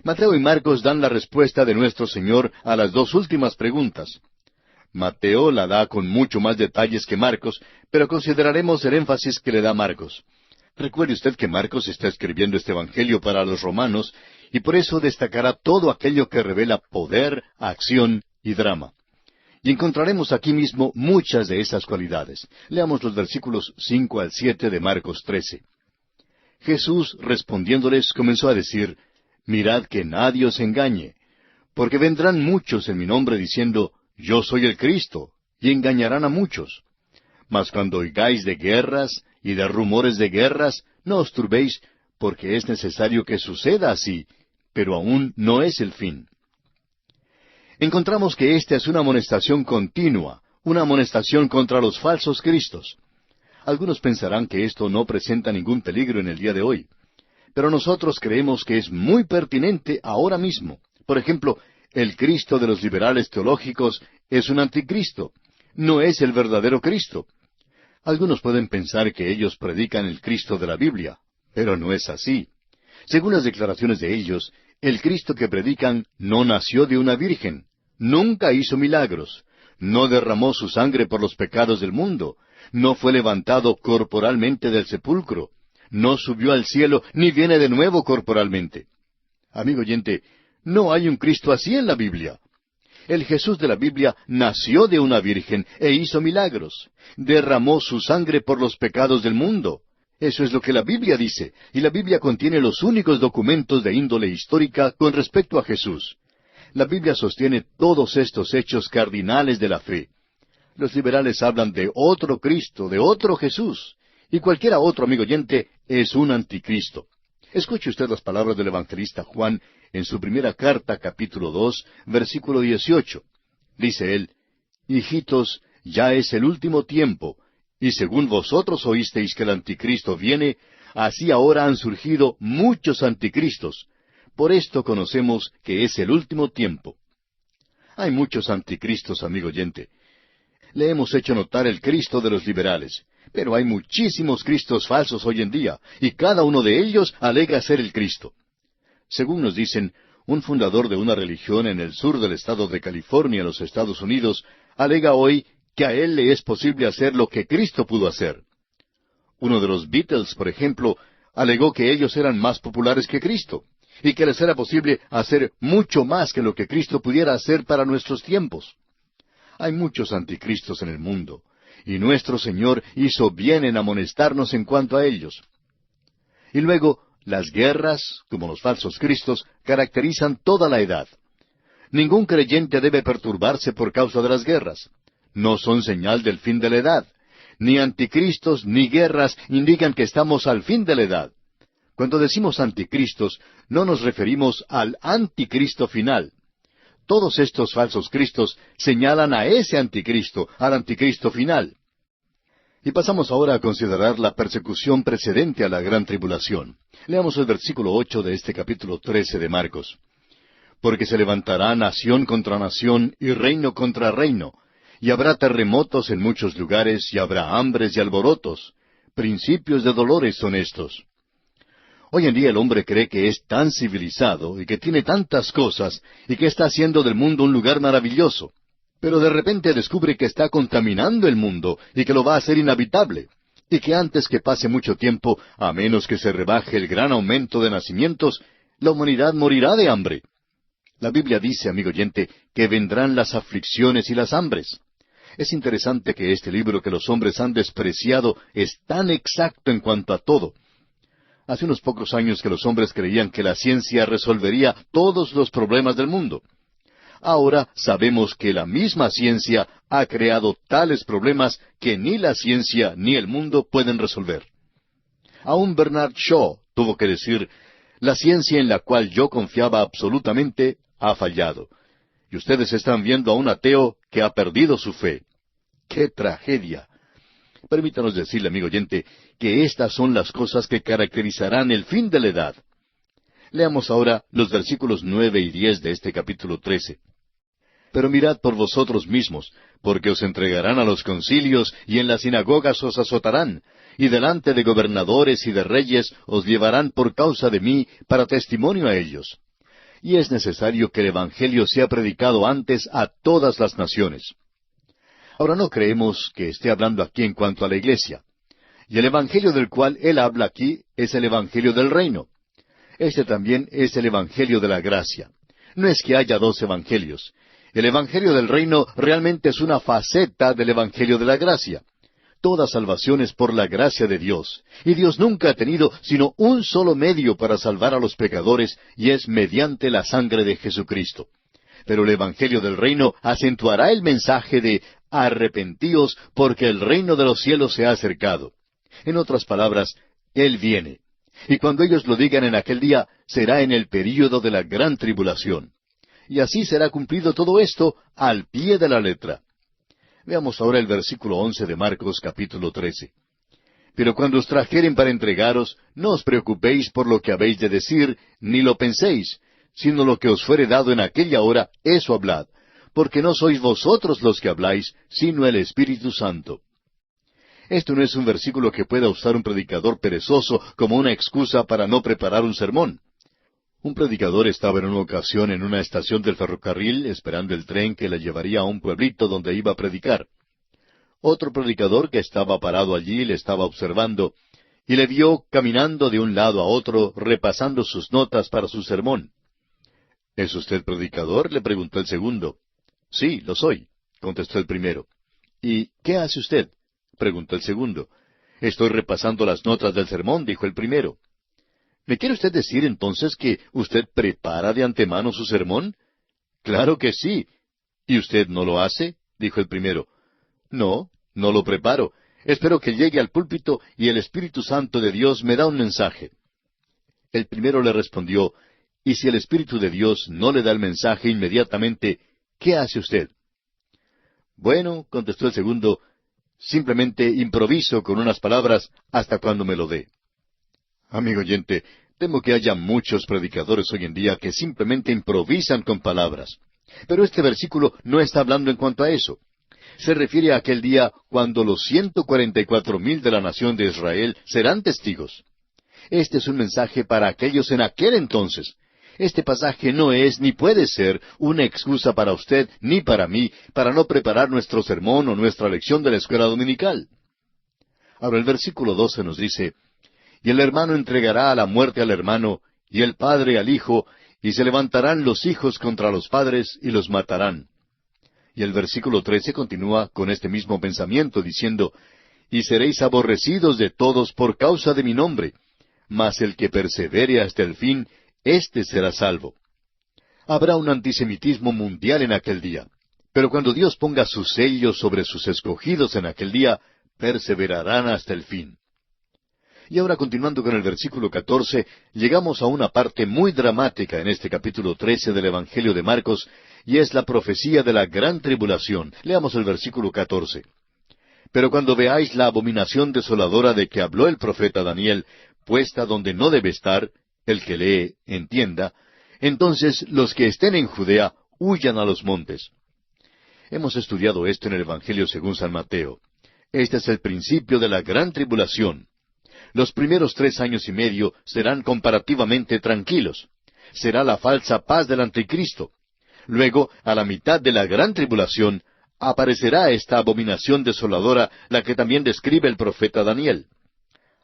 Mateo y Marcos dan la respuesta de nuestro Señor a las 2 últimas preguntas. Mateo la da con mucho más detalles que Marcos, pero consideraremos el énfasis que le da Marcos. Recuerde usted que Marcos está escribiendo este Evangelio para los romanos, y por eso destacará todo aquello que revela poder, acción y drama. Y encontraremos aquí mismo muchas de esas cualidades. Leamos los versículos 5 al 7 de Marcos 13. Jesús, respondiéndoles, comenzó a decir, mirad que nadie os engañe, porque vendrán muchos en mi nombre diciendo, yo soy el Cristo, y engañarán a muchos. Mas cuando oigáis de guerras y de rumores de guerras, no os turbéis, porque es necesario que suceda así, pero aún no es el fin. Encontramos que esta es una amonestación continua, una amonestación contra los falsos cristos. Algunos pensarán que esto no presenta ningún peligro en el día de hoy, pero nosotros creemos que es muy pertinente ahora mismo. Por ejemplo, el Cristo de los liberales teológicos es un anticristo, no es el verdadero Cristo. Algunos pueden pensar que ellos predican el Cristo de la Biblia, pero no es así. Según las declaraciones de ellos, el Cristo que predican no nació de una virgen, nunca hizo milagros, no derramó su sangre por los pecados del mundo, no fue levantado corporalmente del sepulcro, no subió al cielo, ni viene de nuevo corporalmente. Amigo oyente, no hay un Cristo así en la Biblia. El Jesús de la Biblia nació de una virgen e hizo milagros. Derramó su sangre por los pecados del mundo. Eso es lo que la Biblia dice, y la Biblia contiene los únicos documentos de índole histórica con respecto a Jesús. La Biblia sostiene todos estos hechos cardinales de la fe. Los liberales hablan de otro Cristo, de otro Jesús, y cualquiera otro, amigo oyente, es un anticristo. Escuche usted las palabras del evangelista Juan en su primera carta, capítulo 2, versículo 18. Dice él, «Hijitos, ya es el último tiempo, y según vosotros oísteis que el anticristo viene, así ahora han surgido muchos anticristos. Por esto conocemos que es el último tiempo». Hay muchos anticristos, amigo oyente. Le hemos hecho notar el Cristo de los liberales, pero hay muchísimos Cristos falsos hoy en día, y cada uno de ellos alega ser el Cristo. Según nos dicen, un fundador de una religión en el sur del estado de California, en los Estados Unidos, alega hoy que a él le es posible hacer lo que Cristo pudo hacer. Uno de los Beatles, por ejemplo, alegó que ellos eran más populares que Cristo, y que les era posible hacer mucho más que lo que Cristo pudiera hacer para nuestros tiempos. Hay muchos anticristos en el mundo, y nuestro Señor hizo bien en amonestarnos en cuanto a ellos. Y luego, las guerras, como los falsos cristos, caracterizan toda la edad. Ningún creyente debe perturbarse por causa de las guerras. No son señal del fin de la edad. Ni anticristos ni guerras indican que estamos al fin de la edad. Cuando decimos anticristos, no nos referimos al anticristo final. Todos estos falsos cristos señalan a ese anticristo, al anticristo final. Y pasamos ahora a considerar la persecución precedente a la gran tribulación. Leamos el versículo 8 de este capítulo 13 de Marcos. Porque se levantará nación contra nación y reino contra reino, y habrá terremotos en muchos lugares, y habrá hambres y alborotos. Principios de dolores son estos. Hoy en día el hombre cree que es tan civilizado y que tiene tantas cosas y que está haciendo del mundo un lugar maravilloso. Pero de repente descubre que está contaminando el mundo y que lo va a hacer inhabitable. Y que antes que pase mucho tiempo, a menos que se rebaje el gran aumento de nacimientos, la humanidad morirá de hambre. La Biblia dice, amigo oyente, que vendrán las aflicciones y las hambres. Es interesante que este libro que los hombres han despreciado es tan exacto en cuanto a todo. Hace unos pocos años que los hombres creían que la ciencia resolvería todos los problemas del mundo. Ahora sabemos que la misma ciencia ha creado tales problemas que ni la ciencia ni el mundo pueden resolver. Aún Bernard Shaw tuvo que decir, la ciencia en la cual yo confiaba absolutamente ha fallado. Y ustedes están viendo a un ateo que ha perdido su fe. ¡Qué tragedia! Permítanos decirle, amigo oyente, que estas son las cosas que caracterizarán el fin de la edad. Leamos ahora los versículos 9 y 10 de este capítulo 13. Pero mirad por vosotros mismos, porque os entregarán a los concilios, y en las sinagogas os azotarán, y delante de gobernadores y de reyes os llevarán por causa de mí, para testimonio a ellos. Y es necesario que el Evangelio sea predicado antes a todas las naciones. Ahora no creemos que esté hablando aquí en cuanto a la iglesia. Y el Evangelio del cual él habla aquí es el Evangelio del reino. Este también es el Evangelio de la gracia. No es que haya dos evangelios. El Evangelio del reino realmente es una faceta del Evangelio de la gracia. Toda salvación es por la gracia de Dios. Y Dios nunca ha tenido sino un solo medio para salvar a los pecadores, y es mediante la sangre de Jesucristo. Pero el Evangelio del reino acentuará el mensaje de arrepentíos porque el reino de los cielos se ha acercado. En otras palabras, Él viene. Y cuando ellos lo digan en aquel día, será en el período de la gran tribulación. Y así será cumplido todo esto al pie de la letra. Veamos ahora el versículo 11 de Marcos capítulo 13. Pero cuando os trajeren para entregaros, no os preocupéis por lo que habéis de decir, ni lo penséis, sino lo que os fuere dado en aquella hora, eso hablad, porque no sois vosotros los que habláis, sino el Espíritu Santo. Esto no es un versículo que pueda usar un predicador perezoso como una excusa para no preparar un sermón. Un predicador estaba en una ocasión en una estación del ferrocarril esperando el tren que le llevaría a un pueblito donde iba a predicar. Otro predicador que estaba parado allí le estaba observando y le vio caminando de un lado a otro repasando sus notas para su sermón. —¿Es usted predicador? —le preguntó el segundo. —Sí, lo soy —contestó el primero. —¿Y qué hace usted? —preguntó el segundo. —Estoy repasando las notas del sermón —dijo el primero. —¿Me quiere usted decir entonces que usted prepara de antemano su sermón? —Claro que sí. —¿Y usted no lo hace? —dijo el primero. —No, no lo preparo. Espero que llegue al púlpito y el Espíritu Santo de Dios me da un mensaje. El primero le respondió: —Y si el Espíritu de Dios no le da el mensaje inmediatamente, ¿qué hace usted? —Bueno —contestó el segundo—, simplemente improviso con unas palabras hasta cuando me lo dé. Amigo oyente, temo que haya muchos predicadores hoy en día que simplemente improvisan con palabras. Pero este versículo no está hablando en cuanto a eso. Se refiere a aquel día cuando los 144,000 de la nación de Israel serán testigos. Este es un mensaje para aquellos en aquel entonces. Este pasaje no es ni puede ser una excusa para usted ni para mí para no preparar nuestro sermón o nuestra lección de la escuela dominical. Ahora el versículo 12 nos dice: Y el hermano entregará a la muerte al hermano, y el padre al hijo, y se levantarán los hijos contra los padres, y los matarán. Y el versículo 13 continúa con este mismo pensamiento, diciendo: Y seréis aborrecidos de todos por causa de mi nombre, mas el que persevere hasta el fin, éste será salvo. Habrá un antisemitismo mundial en aquel día, pero cuando Dios ponga su sello sobre sus escogidos en aquel día, perseverarán hasta el fin. Y ahora, continuando con el versículo 14, llegamos a una parte muy dramática en este capítulo 13 del Evangelio de Marcos, y es la profecía de la gran tribulación. Leamos el versículo 14. Pero cuando veáis la abominación desoladora de que habló el profeta Daniel, puesta donde no debe estar, el que lee, entienda, entonces los que estén en Judea huyan a los montes. Hemos estudiado esto en el Evangelio según San Mateo. Este es el principio de la gran tribulación. Los primeros 3 años y medio serán comparativamente tranquilos. Será la falsa paz del anticristo. Luego, a la mitad de la gran tribulación, aparecerá esta abominación desoladora, la que también describe el profeta Daniel.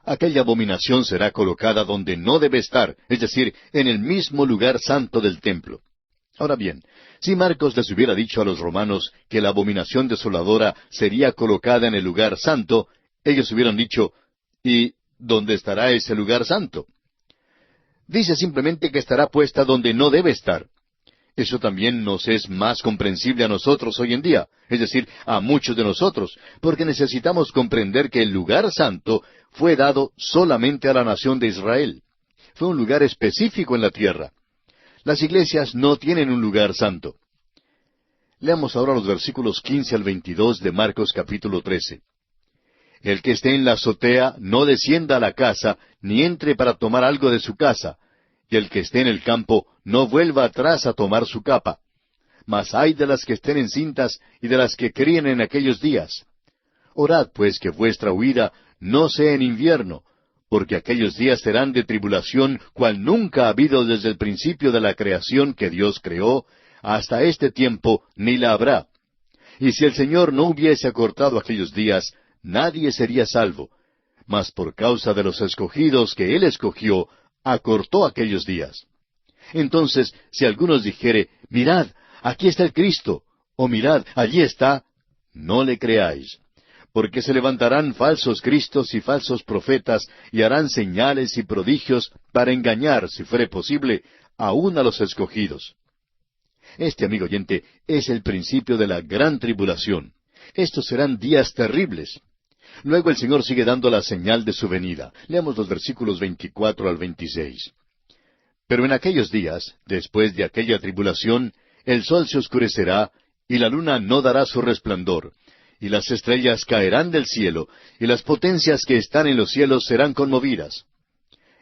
Aquella abominación será colocada donde no debe estar, es decir, en el mismo lugar santo del templo. Ahora bien, si Marcos les hubiera dicho a los romanos que la abominación desoladora sería colocada en el lugar santo, ellos hubieran dicho: ¿y dónde estará ese lugar santo? Dice simplemente que estará puesta donde no debe estar. Eso también nos es más comprensible a nosotros hoy en día, es decir, a muchos de nosotros, porque necesitamos comprender que el lugar santo fue dado solamente a la nación de Israel. Fue un lugar específico en la tierra. Las iglesias no tienen un lugar santo. Leamos ahora los versículos 15 al 22 de Marcos capítulo 13. El que esté en la azotea no descienda a la casa, ni entre para tomar algo de su casa, y el que esté en el campo no vuelva atrás a tomar su capa. Mas ay de las que estén encintas y de las que críen en aquellos días. Orad pues que vuestra huida no sea en invierno, porque aquellos días serán de tribulación, cual nunca ha habido desde el principio de la creación que Dios creó, hasta este tiempo ni la habrá. Y si el Señor no hubiese acortado aquellos días, nadie sería salvo. Mas por causa de los escogidos que Él escogió, acortó aquellos días. Entonces, si algunos dijere: mirad, aquí está el Cristo, o mirad, allí está, no le creáis. Porque se levantarán falsos cristos y falsos profetas, y harán señales y prodigios para engañar, si fuere posible, aun a los escogidos. Este, amigo oyente, es el principio de la gran tribulación. Estos serán días terribles. Luego el Señor sigue dando la señal de su venida. Leamos los versículos 24 al 26. Pero en aquellos días, después de aquella tribulación, el sol se oscurecerá, y la luna no dará su resplandor, y las estrellas caerán del cielo, y las potencias que están en los cielos serán conmovidas.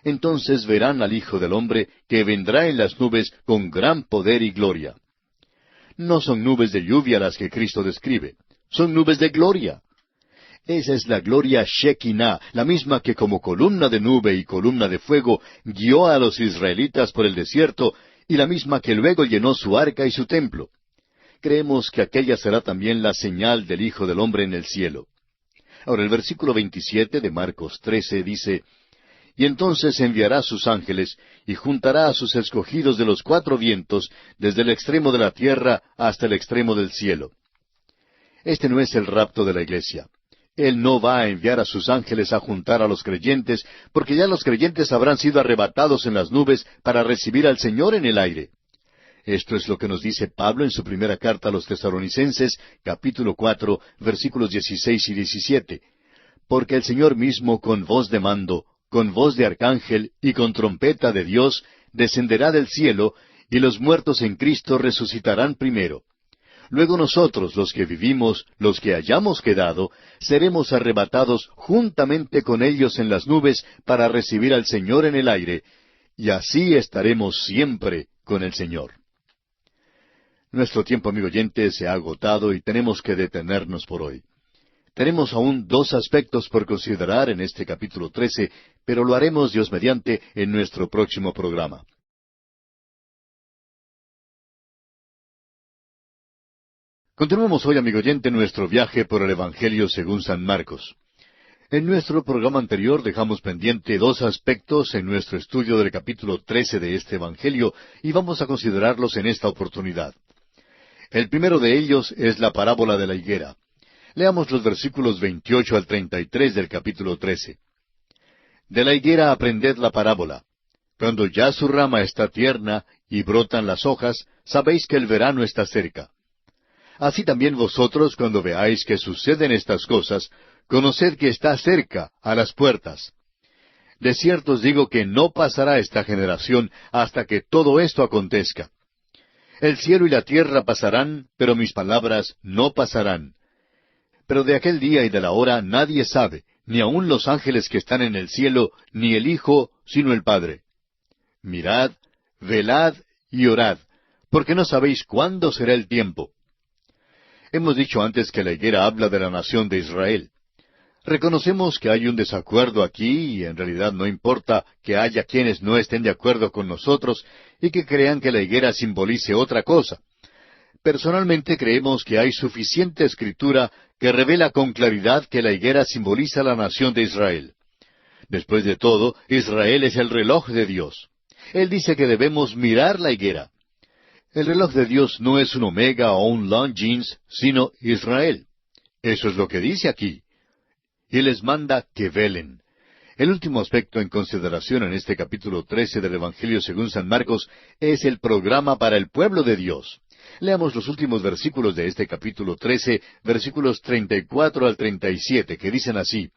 Entonces verán al Hijo del Hombre, que vendrá en las nubes con gran poder y gloria. No son nubes de lluvia las que Cristo describe, son nubes de gloria. Esa es la gloria Shekinah, la misma que como columna de nube y columna de fuego guió a los israelitas por el desierto, y la misma que luego llenó su arca y su templo. Creemos que aquella será también la señal del Hijo del Hombre en el cielo. Ahora el versículo 27 de Marcos 13 dice, Y entonces enviará sus ángeles, y juntará a sus escogidos de los cuatro vientos, desde el extremo de la tierra hasta el extremo del cielo. Este no es el rapto de la iglesia. Él no va a enviar a sus ángeles a juntar a los creyentes, porque ya los creyentes habrán sido arrebatados en las nubes para recibir al Señor en el aire. Esto es lo que nos dice Pablo en su primera carta a los Tesalonicenses, capítulo 4, versículos 16 y 17. Porque el Señor mismo con voz de mando, con voz de arcángel y con trompeta de Dios, descenderá del cielo, y los muertos en Cristo resucitarán primero. Luego nosotros, los que vivimos, los que hayamos quedado, seremos arrebatados juntamente con ellos en las nubes para recibir al Señor en el aire, y así estaremos siempre con el Señor. Nuestro tiempo, amigo oyente, se ha agotado y tenemos que detenernos por hoy. Tenemos aún dos aspectos por considerar en este capítulo 13, pero lo haremos, Dios mediante, en nuestro próximo programa. Continuamos hoy, amigo oyente, nuestro viaje por el Evangelio según San Marcos. En nuestro programa anterior dejamos pendiente dos aspectos en nuestro estudio del capítulo 13 de este Evangelio y vamos a considerarlos en esta oportunidad. El primero de ellos es la parábola de la higuera. Leamos los versículos 28 al 33 del capítulo 13. De la higuera aprended la parábola. Cuando ya su rama está tierna y brotan las hojas, sabéis que el verano está cerca. Así también vosotros, cuando veáis que suceden estas cosas, conoced que está cerca, a las puertas. De cierto os digo que no pasará esta generación hasta que todo esto acontezca. El cielo y la tierra pasarán, pero mis palabras no pasarán. Pero de aquel día y de la hora nadie sabe, ni aun los ángeles que están en el cielo, ni el Hijo, sino el Padre. Mirad, velad y orad, porque no sabéis cuándo será el tiempo. Hemos dicho antes que la higuera habla de la nación de Israel. Reconocemos que hay un desacuerdo aquí y en realidad no importa que haya quienes no estén de acuerdo con nosotros y que crean que la higuera simbolice otra cosa. Personalmente creemos que hay suficiente escritura que revela con claridad que la higuera simboliza la nación de Israel. Después de todo, Israel es el reloj de Dios. Él dice que debemos mirar la higuera. El reloj de Dios no es un Omega o un Longines, sino Israel. Eso es lo que dice aquí. Y les manda que velen. El último aspecto en consideración en este capítulo 13 del Evangelio según San Marcos es el programa para el pueblo de Dios. Leamos los últimos versículos de este capítulo 13, versículos 34 al 37, que dicen así: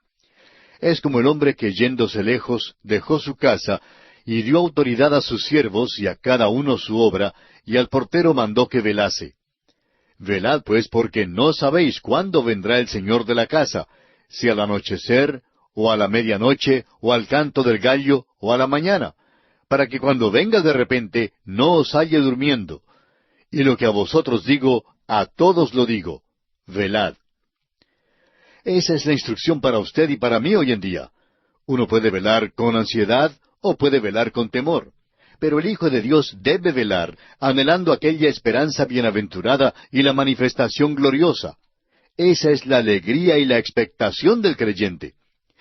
Es como el hombre que yéndose lejos dejó su casa y dio autoridad a sus siervos y a cada uno su obra, y al portero mandó que velase. Velad pues, porque no sabéis cuándo vendrá el Señor de la casa, si al anochecer, o a la medianoche, o al canto del gallo, o a la mañana, para que cuando venga de repente no os halle durmiendo. Y lo que a vosotros digo, a todos lo digo: velad. Esa es la instrucción para usted y para mí hoy en día. Uno puede velar con ansiedad o puede velar con temor. Pero el Hijo de Dios debe velar, anhelando aquella esperanza bienaventurada y la manifestación gloriosa. Esa es la alegría y la expectación del creyente.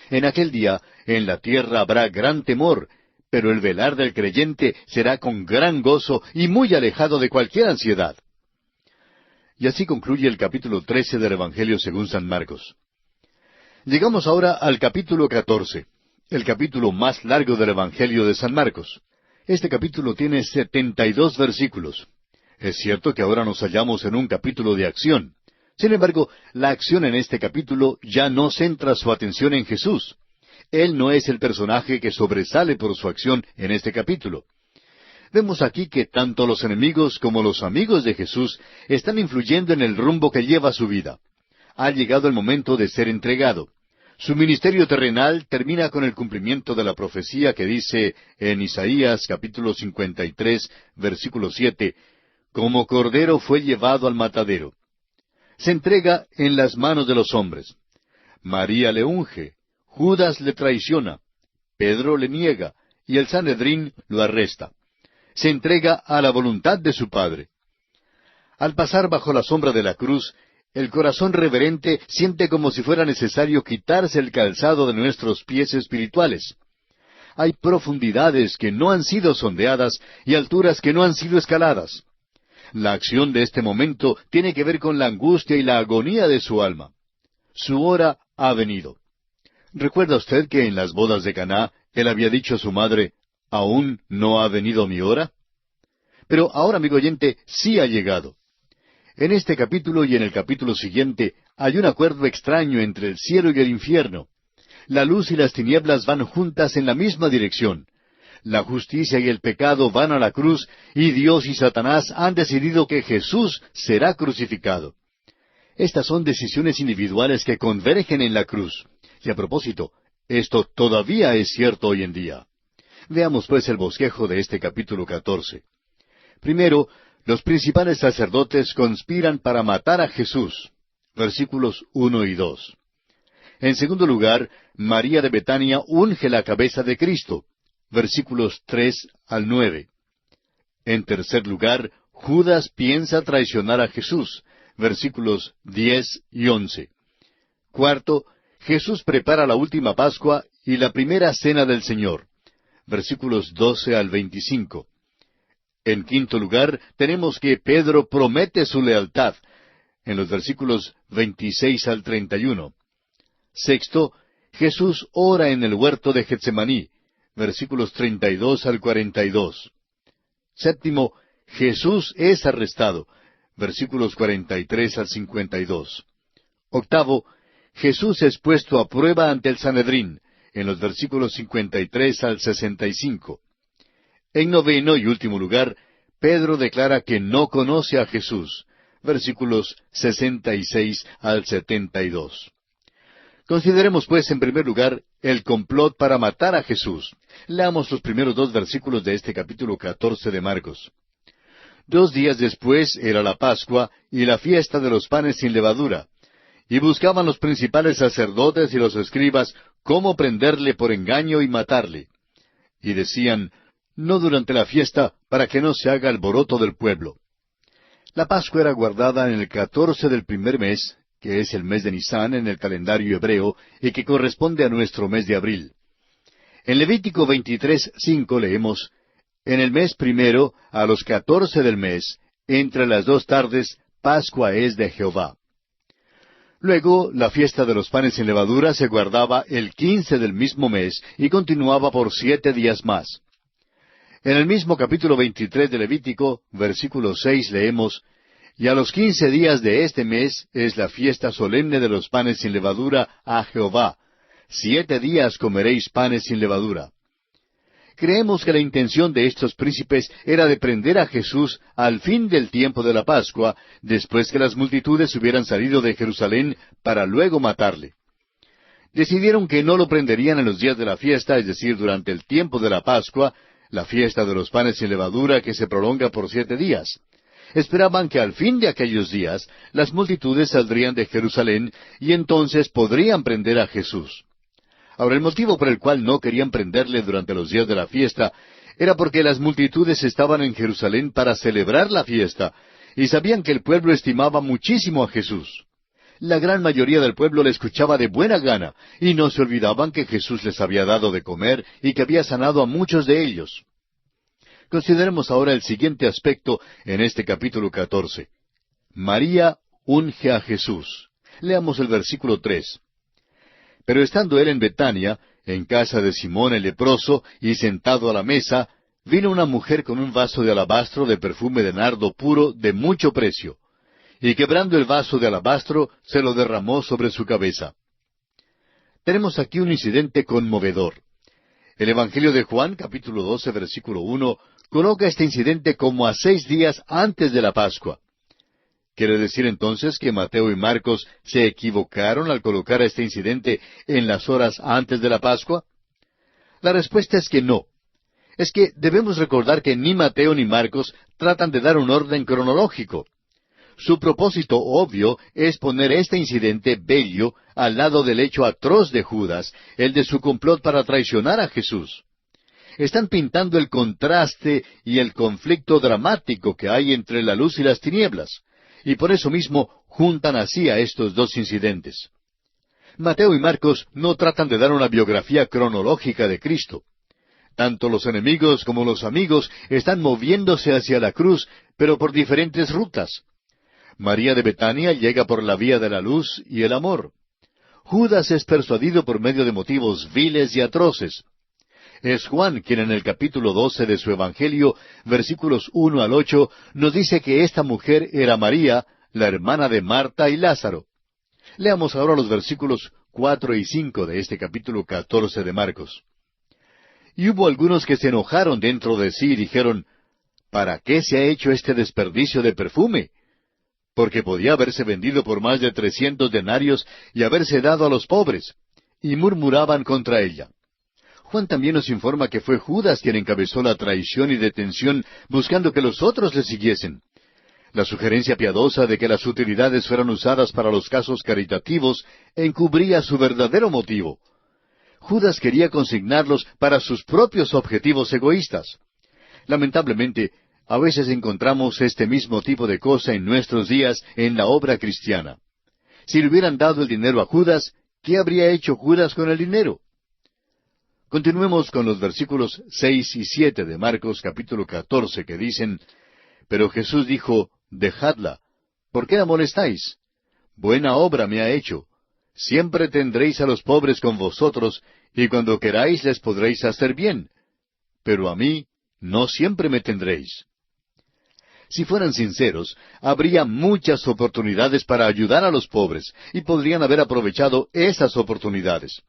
En aquel día, en la tierra habrá gran temor, pero el velar del creyente será con gran gozo y muy alejado de cualquier ansiedad. Y así concluye el capítulo 13 del Evangelio según San Marcos. Llegamos ahora al capítulo 14, el capítulo más largo del Evangelio de San Marcos. Este capítulo tiene 72 versículos. Es cierto que ahora nos hallamos en un capítulo de acción. Sin embargo, la acción en este capítulo ya no centra su atención en Jesús. Él no es el personaje que sobresale por su acción en este capítulo. Vemos aquí que tanto los enemigos como los amigos de Jesús están influyendo en el rumbo que lleva su vida. Ha llegado el momento de ser entregado. Su ministerio terrenal termina con el cumplimiento de la profecía que dice en Isaías capítulo 53, versículo 7, «Como cordero fue llevado al matadero». Se entrega en las manos de los hombres. María le unge, Judas le traiciona, Pedro le niega, y el Sanedrín lo arresta. Se entrega a la voluntad de su Padre. Al pasar bajo la sombra de la cruz, el corazón reverente siente como si fuera necesario quitarse el calzado de nuestros pies espirituales. Hay profundidades que no han sido sondeadas y alturas que no han sido escaladas. La acción de este momento tiene que ver con la angustia y la agonía de su alma. Su hora ha venido. ¿Recuerda usted que en las bodas de Caná él había dicho a su madre, ¿aún no ha venido mi hora? Pero ahora, amigo oyente, sí ha llegado. En este capítulo y en el capítulo siguiente hay un acuerdo extraño entre el cielo y el infierno. La luz y las tinieblas van juntas en la misma dirección. La justicia y el pecado van a la cruz, y Dios y Satanás han decidido que Jesús será crucificado. Estas son decisiones individuales que convergen en la cruz. Y a propósito, esto todavía es cierto hoy en día. Veamos pues el bosquejo de este capítulo 14. Primero, los principales sacerdotes conspiran para matar a Jesús. Versículos 1 y 2. En segundo lugar, María de Betania unge la cabeza de Cristo. Versículos 3 al 9. En tercer lugar, Judas piensa traicionar a Jesús. Versículos 10 y 11. Cuarto, Jesús prepara la última Pascua y la primera cena del Señor. Versículos 12 al 25. En quinto lugar, tenemos que Pedro promete su lealtad, en los versículos 26 al 31. Sexto, Jesús ora en el huerto de Getsemaní, versículos 32 al 42. Séptimo, Jesús es arrestado, versículos 43 al 52. Octavo, Jesús es puesto a prueba ante el Sanedrín, en los versículos 53 al 65. En noveno y último lugar, Pedro declara que no conoce a Jesús, versículos 66 al 72. Consideremos pues en primer lugar el complot para matar a Jesús. Leamos los primeros dos versículos de este capítulo 14 de Marcos. 2 días después era la Pascua y la fiesta de los panes sin levadura, y buscaban los principales sacerdotes y los escribas cómo prenderle por engaño y matarle. Y decían, no durante la fiesta, para que no se haga alboroto del pueblo. La Pascua era guardada en el 14 del primer mes, que es el mes de Nisán en el calendario hebreo, y que corresponde a nuestro mes de abril. En Levítico 23:5 leemos, en el mes primero, a los 14 del mes, entre las 2 tardes, Pascua es de Jehová. Luego, la fiesta de los panes sin levadura se guardaba el 15 del mismo mes, y continuaba por 7 días más. En el mismo capítulo 23 de Levítico, versículo 6, leemos, y a los 15 días de este mes es la fiesta solemne de los panes sin levadura a Jehová. 7 días comeréis panes sin levadura. Creemos que la intención de estos príncipes era de prender a Jesús al fin del tiempo de la Pascua, después que las multitudes hubieran salido de Jerusalén para luego matarle. Decidieron que no lo prenderían en los días de la fiesta, es decir, durante el tiempo de la Pascua, la fiesta de los panes sin levadura que se prolonga por 7 días. Esperaban que al fin de aquellos días las multitudes saldrían de Jerusalén y entonces podrían prender a Jesús. Ahora, el motivo por el cual no querían prenderle durante los días de la fiesta era porque las multitudes estaban en Jerusalén para celebrar la fiesta y sabían que el pueblo estimaba muchísimo a Jesús. La gran mayoría del pueblo le escuchaba de buena gana, y no se olvidaban que Jesús les había dado de comer y que había sanado a muchos de ellos. Consideremos ahora el siguiente aspecto en este capítulo 14. María unge a Jesús. Leamos el versículo 3. Pero estando él en Betania, en casa de Simón el leproso, y sentado a la mesa, vino una mujer con un vaso de alabastro de perfume de nardo puro de mucho precio, y quebrando el vaso de alabastro, se lo derramó sobre su cabeza. Tenemos aquí un incidente conmovedor. El Evangelio de Juan, capítulo 12, versículo 1, coloca este incidente como a 6 días antes de la Pascua. ¿Quiere decir entonces que Mateo y Marcos se equivocaron al colocar este incidente en las horas antes de la Pascua? La respuesta es que no. Es que debemos recordar que ni Mateo ni Marcos tratan de dar un orden cronológico. Su propósito obvio es poner este incidente bello al lado del hecho atroz de Judas, el de su complot para traicionar a Jesús. Están pintando el contraste y el conflicto dramático que hay entre la luz y las tinieblas, y por eso mismo juntan así a estos dos incidentes. Mateo y Marcos no tratan de dar una biografía cronológica de Cristo. Tanto los enemigos como los amigos están moviéndose hacia la cruz, pero por diferentes rutas. María de Betania llega por la vía de la luz y el amor. Judas es persuadido por medio de motivos viles y atroces. Es Juan quien en el capítulo 12 de su Evangelio, versículos 1 al 8, nos dice que esta mujer era María, la hermana de Marta y Lázaro. Leamos ahora los versículos 4 y 5 de este capítulo 14 de Marcos. Y hubo algunos que se enojaron dentro de sí y dijeron, ¿para qué se ha hecho este desperdicio de perfume? Porque podía haberse vendido por más de 300 denarios y haberse dado a los pobres. Y murmuraban contra ella. Juan también nos informa que fue Judas quien encabezó la traición y detención buscando que los otros le siguiesen. La sugerencia piadosa de que las utilidades fueran usadas para los casos caritativos encubría su verdadero motivo. Judas quería consignarlos para sus propios objetivos egoístas. Lamentablemente, a veces encontramos este mismo tipo de cosa en nuestros días en la obra cristiana. Si le hubieran dado el dinero a Judas, ¿qué habría hecho Judas con el dinero? Continuemos con los versículos 6 y 7 de Marcos capítulo 14 que dicen, Pero Jesús dijo, Dejadla, ¿por qué la molestáis? Buena obra me ha hecho. Siempre tendréis a los pobres con vosotros, y cuando queráis les podréis hacer bien. Pero a mí no siempre me tendréis. Si fueran sinceros, habría muchas oportunidades para ayudar a los pobres, y podrían haber aprovechado esas oportunidades.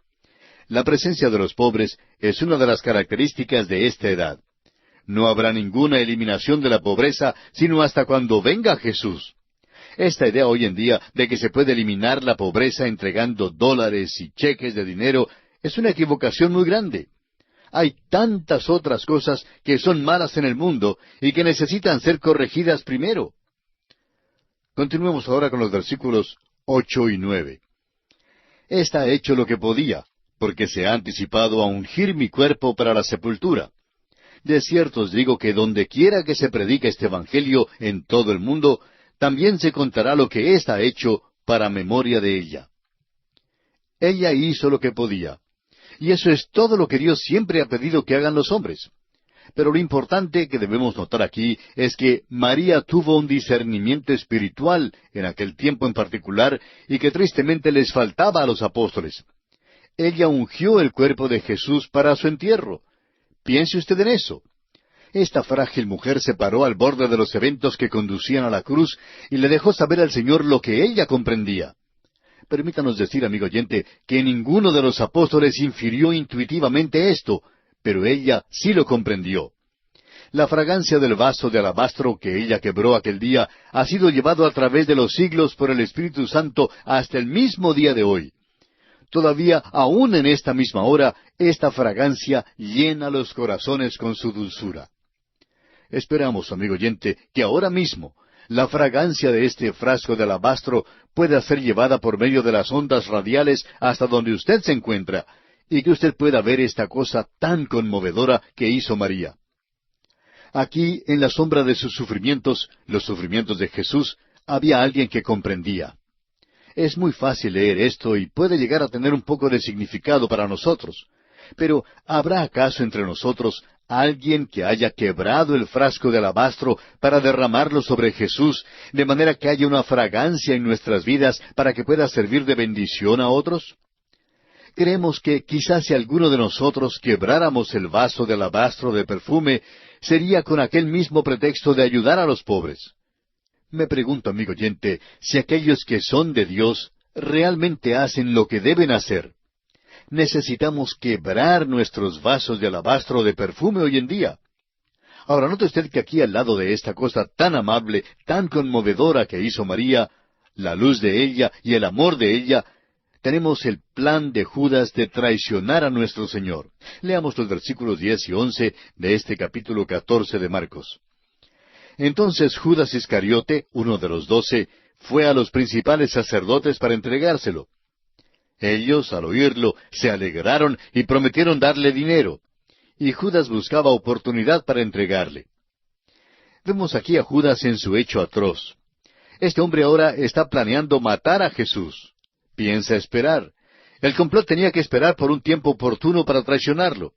La presencia de los pobres es una de las características de esta edad. No habrá ninguna eliminación de la pobreza, sino hasta cuando venga Jesús. Esta idea hoy en día de que se puede eliminar la pobreza entregando dólares y cheques de dinero es una equivocación muy grande. Hay tantas otras cosas que son malas en el mundo y que necesitan ser corregidas primero. Continuemos ahora con los versículos 8 y 9. Esta ha hecho lo que podía, porque se ha anticipado a ungir mi cuerpo para la sepultura. De cierto os digo que donde quiera que se predique este Evangelio en todo el mundo, también se contará lo que ésta ha hecho para memoria de ella. Ella hizo lo que podía. Y eso es todo lo que Dios siempre ha pedido que hagan los hombres. Pero lo importante que debemos notar aquí es que María tuvo un discernimiento espiritual en aquel tiempo en particular y que tristemente les faltaba a los apóstoles. Ella ungió el cuerpo de Jesús para su entierro. Piense usted en eso. Esta frágil mujer se paró al borde de los eventos que conducían a la cruz y le dejó saber al Señor lo que ella comprendía. Permítanos decir, amigo oyente, que ninguno de los apóstoles infirió intuitivamente esto, pero ella sí lo comprendió. La fragancia del vaso de alabastro que ella quebró aquel día ha sido llevado a través de los siglos por el Espíritu Santo hasta el mismo día de hoy. Todavía, aún en esta misma hora, esta fragancia llena los corazones con su dulzura. Esperamos, amigo oyente, que ahora mismo la fragancia de este frasco de alabastro pueda ser llevada por medio de las ondas radiales hasta donde usted se encuentra, y que usted pueda ver esta cosa tan conmovedora que hizo María. Aquí, en la sombra de sus sufrimientos, los sufrimientos de Jesús, había alguien que comprendía. Es muy fácil leer esto y puede llegar a tener un poco de significado para nosotros. Pero, ¿habrá acaso entre nosotros alguien que haya quebrado el frasco de alabastro para derramarlo sobre Jesús, de manera que haya una fragancia en nuestras vidas para que pueda servir de bendición a otros? Creemos que quizás si alguno de nosotros quebráramos el vaso de alabastro de perfume, sería con aquel mismo pretexto de ayudar a los pobres. Me pregunto, amigo oyente, si aquellos que son de Dios realmente hacen lo que deben hacer. Necesitamos quebrar nuestros vasos de alabastro de perfume hoy en día. Ahora, note usted que aquí al lado de esta cosa tan amable, tan conmovedora que hizo María, la luz de ella y el amor de ella, tenemos el plan de Judas de traicionar a nuestro Señor. Leamos los versículos 10 y 11 de este capítulo 14 de Marcos. Entonces Judas Iscariote, uno de los 12, fue a los principales sacerdotes para entregárselo. Ellos, al oírlo, se alegraron y prometieron darle dinero. Y Judas buscaba oportunidad para entregarle. Vemos aquí a Judas en su hecho atroz. Este hombre ahora está planeando matar a Jesús. Piensa esperar. El complot tenía que esperar por un tiempo oportuno para traicionarlo.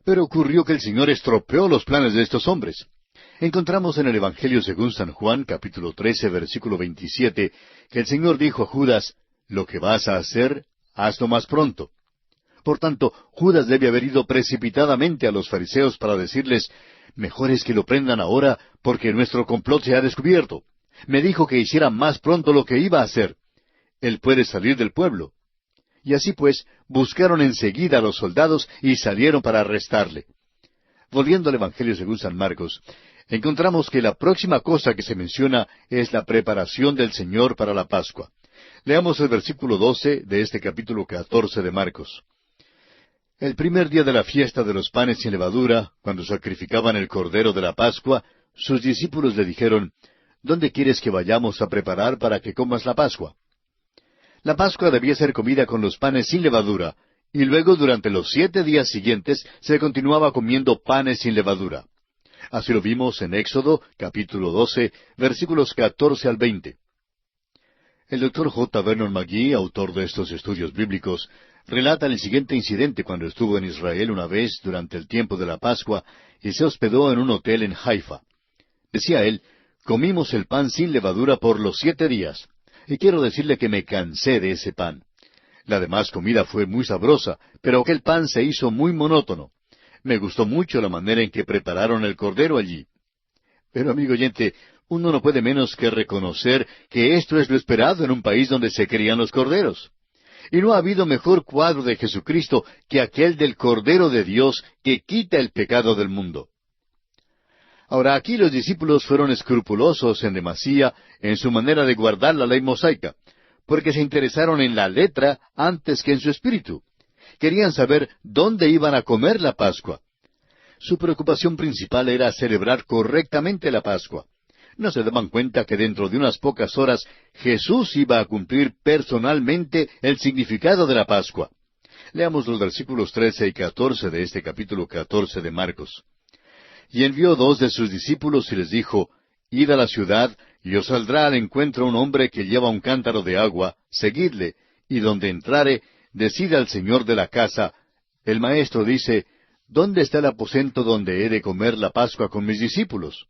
Pero ocurrió que el Señor estropeó los planes de estos hombres. Encontramos en el Evangelio según San Juan, capítulo 13, versículo 27, que el Señor dijo a Judas, «Lo que vas a hacer, hazlo más pronto». Por tanto, Judas debe haber ido precipitadamente a los fariseos para decirles, «Mejor es que lo prendan ahora, porque nuestro complot se ha descubierto. Me dijo que hiciera más pronto lo que iba a hacer. Él puede salir del pueblo». Y así pues, buscaron enseguida a los soldados y salieron para arrestarle. Volviendo al Evangelio según San Marcos, encontramos que la próxima cosa que se menciona es la preparación del Señor para la Pascua. Leamos el versículo 12 de este capítulo 14 de Marcos. El primer día de la fiesta de los panes sin levadura, cuando sacrificaban el cordero de la Pascua, sus discípulos le dijeron, «¿Dónde quieres que vayamos a preparar para que comas la Pascua?» La Pascua debía ser comida con los panes sin levadura, y luego durante los 7 días siguientes se continuaba comiendo panes sin levadura. Así lo vimos en Éxodo, capítulo 12, versículos 14 al 20. El Dr. J. Vernon McGee, autor de estos estudios bíblicos, relata el siguiente incidente cuando estuvo en Israel una vez durante el tiempo de la Pascua y se hospedó en un hotel en Haifa. Decía él, «Comimos el pan sin levadura por los 7 días, y quiero decirle que me cansé de ese pan. La demás comida fue muy sabrosa, pero aquel pan se hizo muy monótono. Me gustó mucho la manera en que prepararon el cordero allí». Pero, amigo oyente, uno no puede menos que reconocer que esto es lo esperado en un país donde se crían los corderos. Y no ha habido mejor cuadro de Jesucristo que aquel del Cordero de Dios que quita el pecado del mundo. Ahora, aquí los discípulos fueron escrupulosos en demasía en su manera de guardar la ley mosaica, porque se interesaron en la letra antes que en su espíritu. Querían saber dónde iban a comer la Pascua. Su preocupación principal era celebrar correctamente la Pascua. No se daban cuenta que dentro de unas pocas horas Jesús iba a cumplir personalmente el significado de la Pascua. Leamos los versículos 13 y 14 de este capítulo 14 de Marcos. «Y envió 2 de sus discípulos y les dijo, Id a la ciudad, y os saldrá al encuentro un hombre que lleva un cántaro de agua, seguidle, y donde entrare, decid al señor de la casa, el maestro dice, ¿dónde está el aposento donde he de comer la Pascua con mis discípulos?»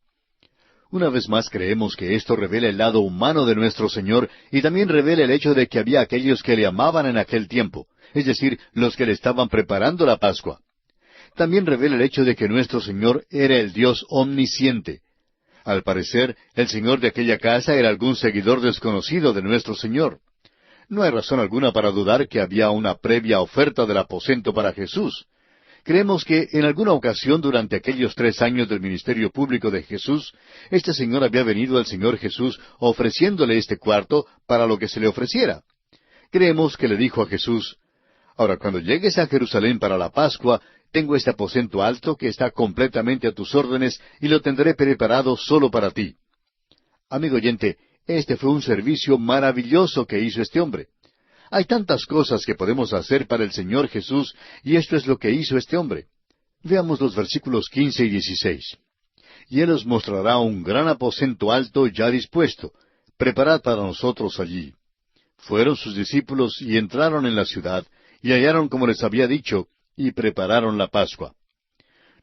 Una vez más creemos que esto revela el lado humano de nuestro Señor y también revela el hecho de que había aquellos que le amaban en aquel tiempo, es decir, los que le estaban preparando la Pascua. También revela el hecho de que nuestro Señor era el Dios omnisciente. Al parecer, el señor de aquella casa era algún seguidor desconocido de nuestro Señor. No hay razón alguna para dudar que había una previa oferta del aposento para Jesús. Creemos que en alguna ocasión durante aquellos 3 años del ministerio público de Jesús, este señor había venido al Señor Jesús ofreciéndole este cuarto para lo que se le ofreciera. Creemos que le dijo a Jesús, «Ahora, cuando llegues a Jerusalén para la Pascua, tengo este aposento alto que está completamente a tus órdenes y lo tendré preparado solo para ti». Amigo oyente, este fue un servicio maravilloso que hizo este hombre. Hay tantas cosas que podemos hacer para el Señor Jesús, y esto es lo que hizo este hombre. Veamos los versículos 15 y 16. «Y Él os mostrará un gran aposento alto ya dispuesto. Preparad para nosotros allí». Fueron sus discípulos y entraron en la ciudad, y hallaron como les había dicho, y prepararon la Pascua.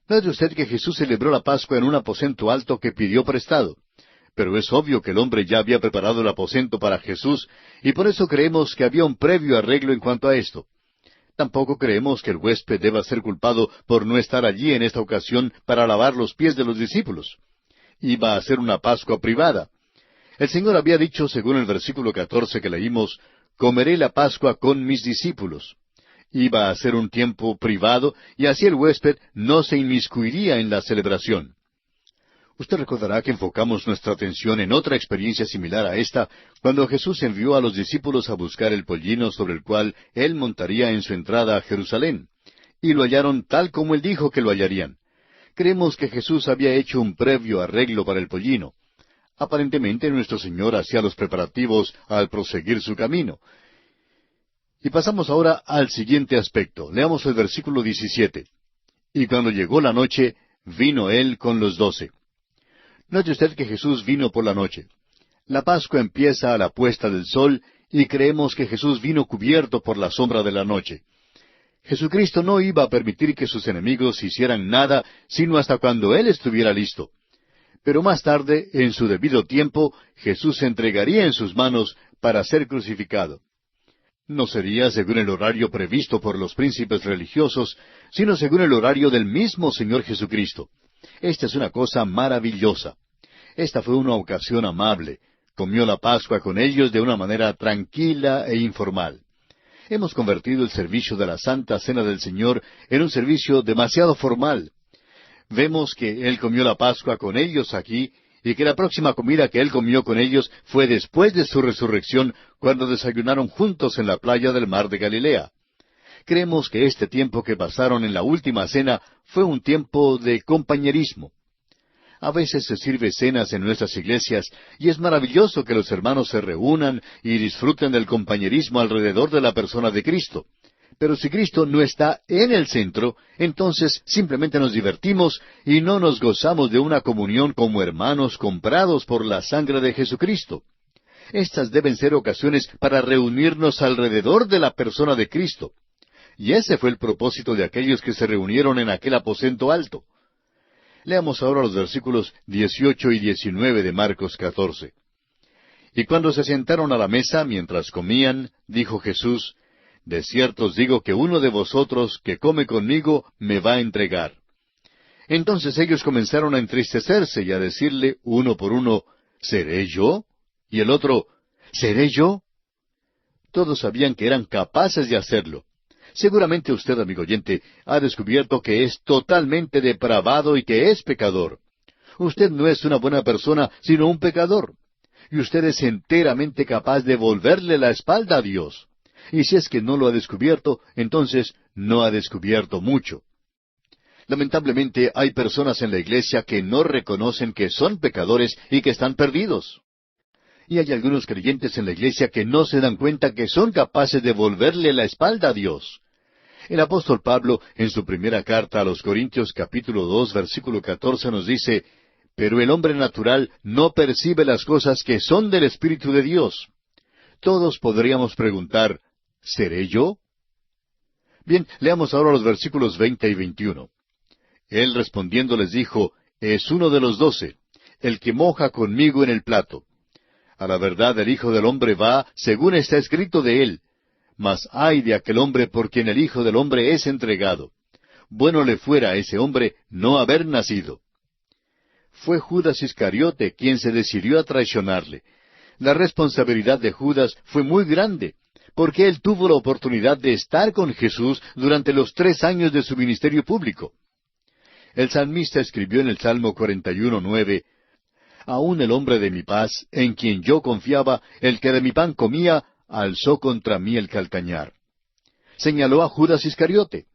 Note usted que Jesús celebró la Pascua en un aposento alto que pidió prestado. Pero es obvio que el hombre ya había preparado el aposento para Jesús, y por eso creemos que había un previo arreglo en cuanto a esto. Tampoco creemos que el huésped deba ser culpado por no estar allí en esta ocasión para lavar los pies de los discípulos. Iba a ser una Pascua privada. El Señor había dicho, según el versículo 14 que leímos, «Comeré la Pascua con mis discípulos». Iba a ser un tiempo privado, y así el huésped no se inmiscuiría en la celebración. Usted recordará que enfocamos nuestra atención en otra experiencia similar a esta, cuando Jesús envió a los discípulos a buscar el pollino sobre el cual Él montaría en su entrada a Jerusalén. Y lo hallaron tal como Él dijo que lo hallarían. Creemos que Jesús había hecho un previo arreglo para el pollino. Aparentemente nuestro Señor hacía los preparativos al proseguir su camino. Y pasamos ahora al siguiente aspecto. Leamos el versículo 17. Y cuando llegó la noche, vino Él con los 12. Note usted que Jesús vino por la noche. La Pascua empieza a la puesta del sol y creemos que Jesús vino cubierto por la sombra de la noche. Jesucristo no iba a permitir que sus enemigos hicieran nada sino hasta cuando Él estuviera listo. Pero más tarde, en su debido tiempo, Jesús se entregaría en sus manos para ser crucificado. No sería según el horario previsto por los príncipes religiosos, sino según el horario del mismo Señor Jesucristo. Esta es una cosa maravillosa. Esta fue una ocasión amable. Comió la Pascua con ellos de una manera tranquila e informal. Hemos convertido el servicio de la Santa Cena del Señor en un servicio demasiado formal. Vemos que Él comió la Pascua con ellos aquí, y que la próxima comida que Él comió con ellos fue después de su resurrección, cuando desayunaron juntos en la playa del mar de Galilea. Creemos que este tiempo que pasaron en la última cena fue un tiempo de compañerismo. A veces se sirve cenas en nuestras iglesias, y es maravilloso que los hermanos se reúnan y disfruten del compañerismo alrededor de la persona de Cristo. Pero si Cristo no está en el centro, entonces simplemente nos divertimos y no nos gozamos de una comunión como hermanos comprados por la sangre de Jesucristo. Estas deben ser ocasiones para reunirnos alrededor de la persona de Cristo. Y ese fue el propósito de aquellos que se reunieron en aquel aposento alto. Leamos ahora los versículos 18 y 19 de Marcos 14. Y cuando se sentaron a la mesa mientras comían, dijo Jesús: De cierto os digo que uno de vosotros que come conmigo me va a entregar. Entonces ellos comenzaron a entristecerse y a decirle uno por uno: ¿Seré yo? Y el otro: ¿Seré yo? Todos sabían que eran capaces de hacerlo. Seguramente usted, amigo oyente, ha descubierto que es totalmente depravado y que es pecador. Usted no es una buena persona, sino un pecador. Y usted es enteramente capaz de volverle la espalda a Dios. Y si es que no lo ha descubierto, entonces no ha descubierto mucho. Lamentablemente hay personas en la iglesia que no reconocen que son pecadores y que están perdidos. Y hay algunos creyentes en la iglesia que no se dan cuenta que son capaces de volverle la espalda a Dios. El apóstol Pablo, en su primera carta a los Corintios capítulo 2, versículo 14, nos dice: Pero el hombre natural no percibe las cosas que son del Espíritu de Dios. Todos podríamos preguntar: ¿seré yo? Bien, leamos ahora los versículos 20 y 21. Él respondiendo les dijo: Es uno de los 12, el que moja conmigo en el plato. A la verdad el Hijo del Hombre va, según está escrito de él. Mas ay de aquel hombre por quien el Hijo del Hombre es entregado. Bueno le fuera a ese hombre no haber nacido. Fue Judas Iscariote quien se decidió a traicionarle. La responsabilidad de Judas fue muy grande, porque él tuvo la oportunidad de estar con Jesús durante los 3 años de su ministerio público. El salmista escribió en el Salmo 41:9: Aún el hombre de mi paz, en quien yo confiaba, el que de mi pan comía, alzó contra mí el calcañar. Señaló a Judas Iscariote.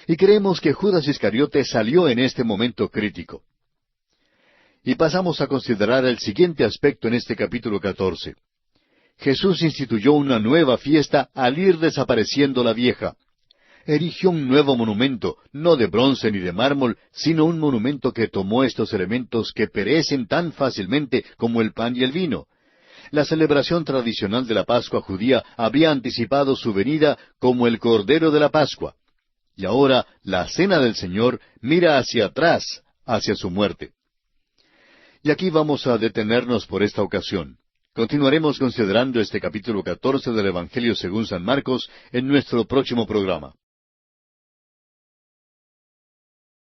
Y creemos que Judas Iscariote salió en este momento crítico. Y pasamos a considerar el siguiente aspecto en este capítulo 14. Jesús instituyó una nueva fiesta al ir desapareciendo la vieja. Erigió un nuevo monumento, no de bronce ni de mármol, sino un monumento que tomó estos elementos que perecen tan fácilmente como el pan y el vino. La celebración tradicional de la Pascua judía había anticipado su venida como el Cordero de la Pascua. Y ahora la Cena del Señor mira hacia atrás, hacia su muerte. Y aquí vamos a detenernos por esta ocasión. Continuaremos considerando este capítulo 14 del Evangelio según San Marcos en nuestro próximo programa.